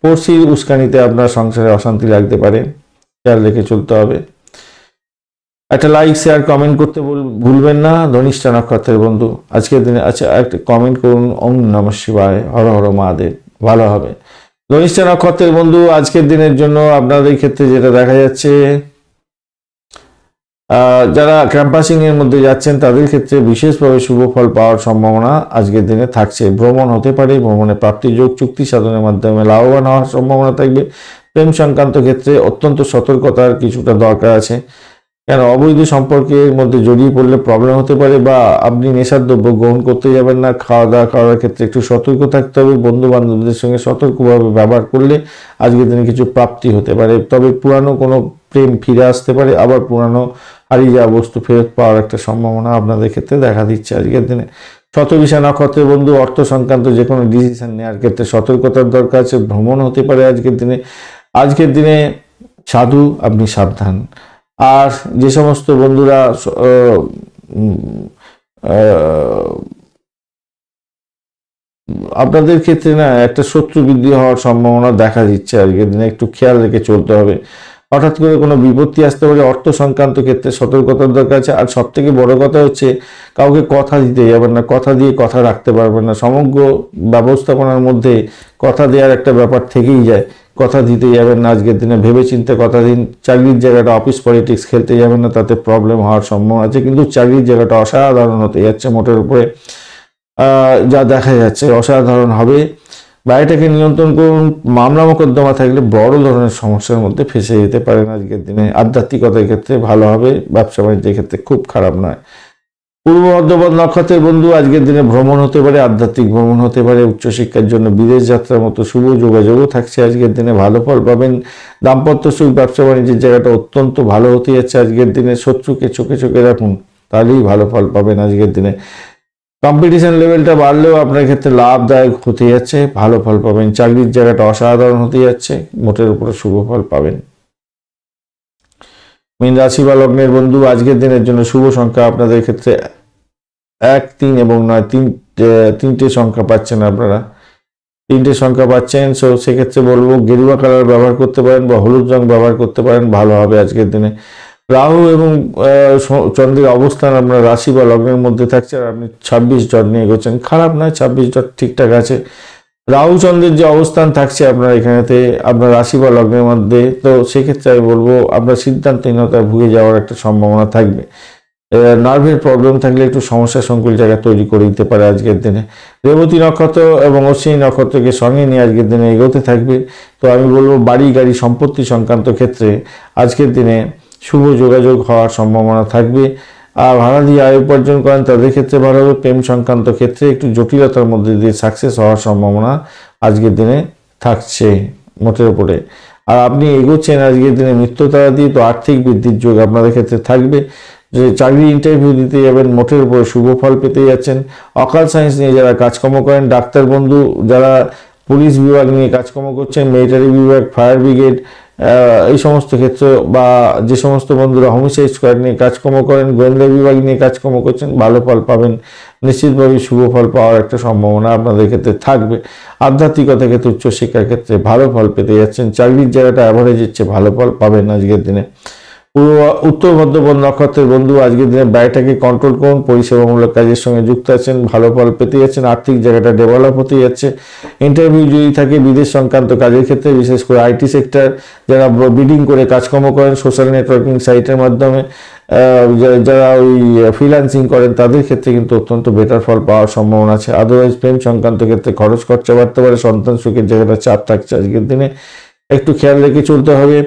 পড়শির উস্কানিতে আপনার সংসারে অশান্তি লাগতে পারে, খেয়াল রেখে চলতে হবে। একটা লাইক শেয়ার কমেন্ট করতে ভুলবেন না ধনিষ্ঠা নক্ষত্রের বন্ধু আজকের দিনে। আচ্ছা, একটা কমেন্ট করুন ওম নমঃ শিবায়, হর হর মহাদেব, ভালো হবে। ধনিষ্ঠা নক্ষত্রের বন্ধু আজকের দিনের জন্য আপনাদের ক্ষেত্রে যেটা দেখা যাচ্ছে, যারা ক্যাম্পাসিং এর মধ্যে যাচ্ছেন তাদের ক্ষেত্রে বিশেষভাবে শুভ ফল পাওয়ার সম্ভাবনা আজকের দিনে থাকছে। ভ্রমণ হতে পারে, ভ্রমণে প্রাপ্তি যোগ, চুক্তি সাধনের মাধ্যমে লাভবান হওয়ার সম্ভাবনা থাকবে। প্রেম সংক্রান্ত ক্ষেত্রে অত্যন্ত সতর্কতার কিছুটা দরকার আছে, কেন অবৈধ সম্পর্কের মধ্যে জড়িয়ে পড়লে প্রবলেম হতে পারে, বা আপনি নেশার দ্রব্য গ্রহণ করতে যাবেন না। খাওয়া দাওয়া করার ক্ষেত্রে একটু সতর্ক থাকতে হবে। বন্ধু বান্ধবদের সঙ্গে সতর্কভাবে ব্যবহার করলে আজকের দিনে কিছু প্রাপ্তি হতে পারে। তবে পুরানো কোনো প্রেম ফিরে আসতে পারে, আবার পুরানো হারিয়ে যাওয়া বস্তু ফেরত পাওয়ার একটা সম্ভাবনা আপনাদের ক্ষেত্রে দেখা দিচ্ছে আজকের দিনে। শতবিশা নক্ষত্রের বন্ধু অর্থ সংক্রান্ত যে কোনো ডিসিশন নেওয়ার ক্ষেত্রে সতর্কতার দরকার আছে। ভ্রমণ হতে পারে আজকের দিনে। আজকের দিনে সাধু আপনি সাবধান। আর যে সমস্ত বন্ধুরা আপনাদের ক্ষেত্রে না একটা শত্রু বৃদ্ধি হওয়ার সম্ভাবনা দেখা দিচ্ছে আজকের দিনে, একটু খেয়াল রেখে চলতে হবে। হঠাৎ করে কোনো বিপত্তি আসতে পারে, অর্থ সংক্রান্ত ক্ষেত্রে সতর্কতার দরকার আছে। আর সব থেকে বড় কথা হচ্ছে কাউকে কথা দিতে যাবেন না, কথা দিয়ে কথা রাখতে পারবেন না। সমগ্র ব্যবস্থাপনার মধ্যে কথা দেওয়ার একটা ব্যাপার থেকেই যায়, কথা দিতে যাবেন না আজকের দিনে, ভেবে চিন্তে কথা দিন। চাকরির জায়গাটা অফিস পলিটিক্স খেলতে যাবেন না, তাতে প্রবলেম হওয়ার সম্ভাবনা আছে। কিন্তু চাকরির জায়গাটা অসাধারণ হতে যাচ্ছে মোটের উপরে, যা দেখা যাচ্ছে অসাধারণ হবে। বাড়িটাকে নিয়ন্ত্রণ করুন। মামলা মোকদ্দমা থাকলে বড় ধরনের সমস্যার মধ্যে ফেসে যেতে পারেন আজকের দিনে। আধ্যাত্মিকতার ক্ষেত্রে ভালো হবে, ব্যবসা বাণিজ্যের ক্ষেত্রে খুব খারাপ নয়। পূর্ব বর্ধমান নক্ষত্রের বন্ধু আজকের দিনে ভ্রমণ হতে পারে, আধ্যাত্মিক ভ্রমণ হতে পারে। উচ্চশিক্ষার জন্য বিদেশ যাত্রার মতো শুভ যোগাযোগও থাকছে আজকের দিনে, ভালো ফল পাবেন। দাম্পত্য সুখ, ব্যবসা বাণিজ্যের জায়গাটা অত্যন্ত ভালো হতে যাচ্ছে আজকের দিনে। শত্রুকে চোখে চোখে রাখুন, তাহলেই ভালো ফল পাবেন আজকের দিনে। কম্পিটিশন লেভেলটা বাড়লেও আপনার ক্ষেত্রে লাভদায়ক হতে যাচ্ছে, ভালো ফল পাবেন। চাকরির জায়গাটা অসাধারণ হতে যাচ্ছে, মোটের উপরে শুভ ফল পাবেন। মীন রাশি বা লগ্নের বন্ধু আজকের দিনের জন্য শুভ সংখ্যা আপনাদের ক্ষেত্রে 1, 3 এবং 9, তিনটে সংখ্যা পাচ্ছেন আপনারা, তিনটে সংখ্যা পাচ্ছেন। সো সেক্ষেত্রে বলবো গেরুয়া কালার ব্যবহার করতে পারেন বা হলুদ রং ব্যবহার করতে পারেন, ভালো হবে আজকের দিনে। রাহু এবং চন্দ্রের অবস্থান আপনার রাশি বা লগ্নের মধ্যে থাকছে, আর আপনি 26 ডট নিয়ে এগোচ্ছেন, খারাপ নয়, 26 ডট ঠিকঠাক আছে। রাহু চন্দ্রের যে অবস্থান থাকছে আপনার এখানেতে আপনার রাশি বা লগ্নের মধ্যে, তো সেক্ষেত্রে আমি বলবো আপনার সিদ্ধান্তহীনতায় ভুগে যাওয়ার একটা সম্ভাবনা থাকবে। নার্ভের প্রবলেম থাকলে একটু সমস্যা সংকুল জায়গা তৈরি করে দিতে পারে আজকের দিনে। রেবতী নক্ষত্র এবং অশ্বিনী নক্ষত্রকে সঙ্গে নিয়ে আজকের দিনে এগোতে থাকবে। তো আমি বলবো বাড়ি গাড়ি সম্পত্তি সংক্রান্ত ক্ষেত্রে আজকের দিনে শুভ যোগাযোগ হওয়ার সম্ভাবনা থাকবে। আর ভাড়া দিয়ে আয় উপার্জন করেন তাদের ক্ষেত্রে ভালো হবে। প্রেম সংক্রান্ত ক্ষেত্রে একটু জটিলতার মধ্যে দিয়ে সাকসেস হওয়ার সম্ভাবনা আজকের দিনে থাকছে মোটের উপরে। আর আপনি এগোচ্ছেন আজকের দিনে মিত্রতারা দিয়ে, তো আর্থিক বৃদ্ধির যোগ আপনাদের ক্ষেত্রে থাকবে। যে চাকরি ইন্টারভিউ দিতে যাবেন, মোটের উপরে শুভ ফল পেতে যাচ্ছেন। অকাল সায়েন্স নিয়ে যারা কাজকর্ম করেন, ডাক্তার বন্ধু যারা পুলিশ বিভাগ নিয়ে কাজকর্ম করছেন, মিলিটারি বিভাগ, ফায়ার ব্রিগেড, এই সমস্ত ক্ষেত্রে, বা যে সমস্ত বন্ধুরা হোমিসাইড স্কোয়াড নিয়ে কাজকর্ম করেন, গোয়েন্দা বিভাগ নিয়ে কাজকর্ম করছেন, ভালো ফল পাবেন। নিশ্চিতভাবে শুভ ফল পাওয়ার একটা সম্ভাবনা আপনাদের ক্ষেত্রে থাকবে। আধ্যাত্মিকতা ক্ষেত্রে, উচ্চশিক্ষার ক্ষেত্রে ভালো ফল পেতে যাচ্ছেন। চাকরির জায়গাটা অ্যাভারেজের চেয়ে ভালো ফল পাবেন আজকের দিনে। উত্তর মধ্যপথ নক্ষত্রের বন্ধু আজকের দিনে ব্যয়টাকে কন্ট্রোল করুন। পরিষেবামূলক কাজের সঙ্গে যুক্ত আছেন, ভালো ফল পেতে যাচ্ছেন। আর্থিক জায়গাটা ডেভেলপ হতে যাচ্ছে। ইন্টারভিউ যদি থাকে বিদেশ সংক্রান্ত কাজের ক্ষেত্রে, বিশেষ করে আইটি সেক্টর, যারা বিডিং করে কাজকর্ম করেন সোশ্যাল নেটওয়ার্কিং সাইটের মাধ্যমে, যারা ওই ফ্রিল্যান্সিং করেন, তাদের ক্ষেত্রে কিন্তু অত্যন্ত বেটার ফল পাওয়ার সম্ভাবনা আছে। আদারওয়াইজ প্রেম সংক্রান্ত ক্ষেত্রে খরচ খরচা বাড়তে পারে। সন্তান সুখের জায়গাটা চাপ থাকছে আজকের দিনে, একটু খেয়াল রেখে চলতে হবে।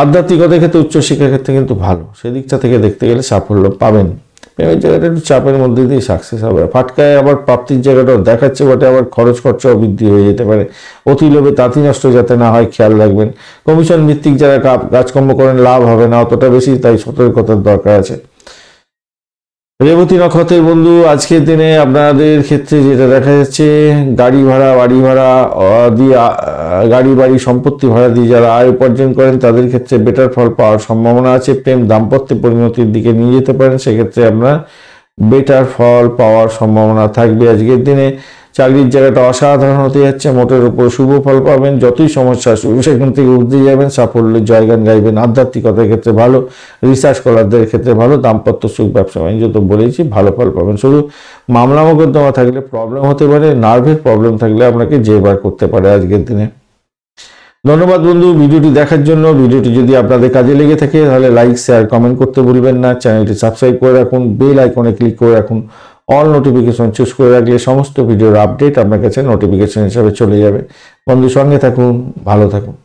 আধ্যাত্মিকতার ক্ষেত্রে, উচ্চশিক্ষার ক্ষেত্রে কিন্তু ভালো, সেদিকটা থেকে দেখতে গেলে সাফল্য পাবেন। প্রেমের জায়গাটা একটু চাপের মধ্যে দিয়ে সাকসেস হবে। ফাটকায় আবার প্রাপ্তির জায়গাটাও দেখাচ্ছে বটে, আবার খরচ খরচাও বৃদ্ধি হয়ে যেতে পারে। অতি লোভে তাঁতি নষ্ট যাতে না হয় খেয়াল রাখবেন। কমিশন ভিত্তিক যারা কাজকর্ম করেন লাভ হবে না অতটা বেশি, তাই সতর্কতার দরকার আছে। রেবতী নক্ষত্রের বন্ধু, আজকের দিনে আপনাদের ক্ষেত্রে যেটা দেখা যাচ্ছে, গাড়ি ভাড়া, বাড়ি ভাড়া দিয়ে গাড়ি বাড়ি সম্পত্তি ভাড়া দিয়ে যারা আয় উপার্জন করেন তাদের ক্ষেত্রে বেটার ফল পাওয়ার সম্ভাবনা আছে। প্রেম দাম্পত্যে পরিণতির দিকে নিয়ে যেতে পারেন, সেক্ষেত্রে আপনার বেটার ফল পাওয়ার সম্ভাবনা থাকবে আজকের দিনে। চাকরির জায়গাটা অসাধারণ হতে যাচ্ছে, মোটের উপর শুভ ফল পাবেন। যতই সমস্যা আসুক সেখান থেকে উঠতে যাবেন, সাফল্যের জয়গান গাইবেন। আধ্যাত্মিকতার ক্ষেত্রে ভালো, রিসার্চ স্কলারদের ক্ষেত্রে ভালো, দাম্পত্য সুখ, ব্যবসা বাণিজ্য তো বলেছি ভালো ফল পাবেন। শুধু মামলা মোকদ্দমা থাকলে প্রবলেম হতে পারে, নার্ভের প্রবলেম থাকলে আপনাকে জেরবার করতে পারে আজকের দিনে। ধন্যবাদ বন্ধু ভিডিওটি দেখার জন্য। ভিডিওটি যদি আপনাদের কাজে লেগে থাকে তাহলে লাইক, শেয়ার, কমেন্ট করতে ভুলবেন না। চ্যানেলটি সাবস্ক্রাইব করে রাখুন, বেল আইকনে ক্লিক করে রাখুন। অল নোটিফিকেশন চুজ করে রাখলে সমস্ত ভিডিওর আপডেট আপনার কাছে নোটিফিকেশন হিসাবে চলে যাবে। বন্ধু সঙ্গে থাকুন, ভালো থাকুন।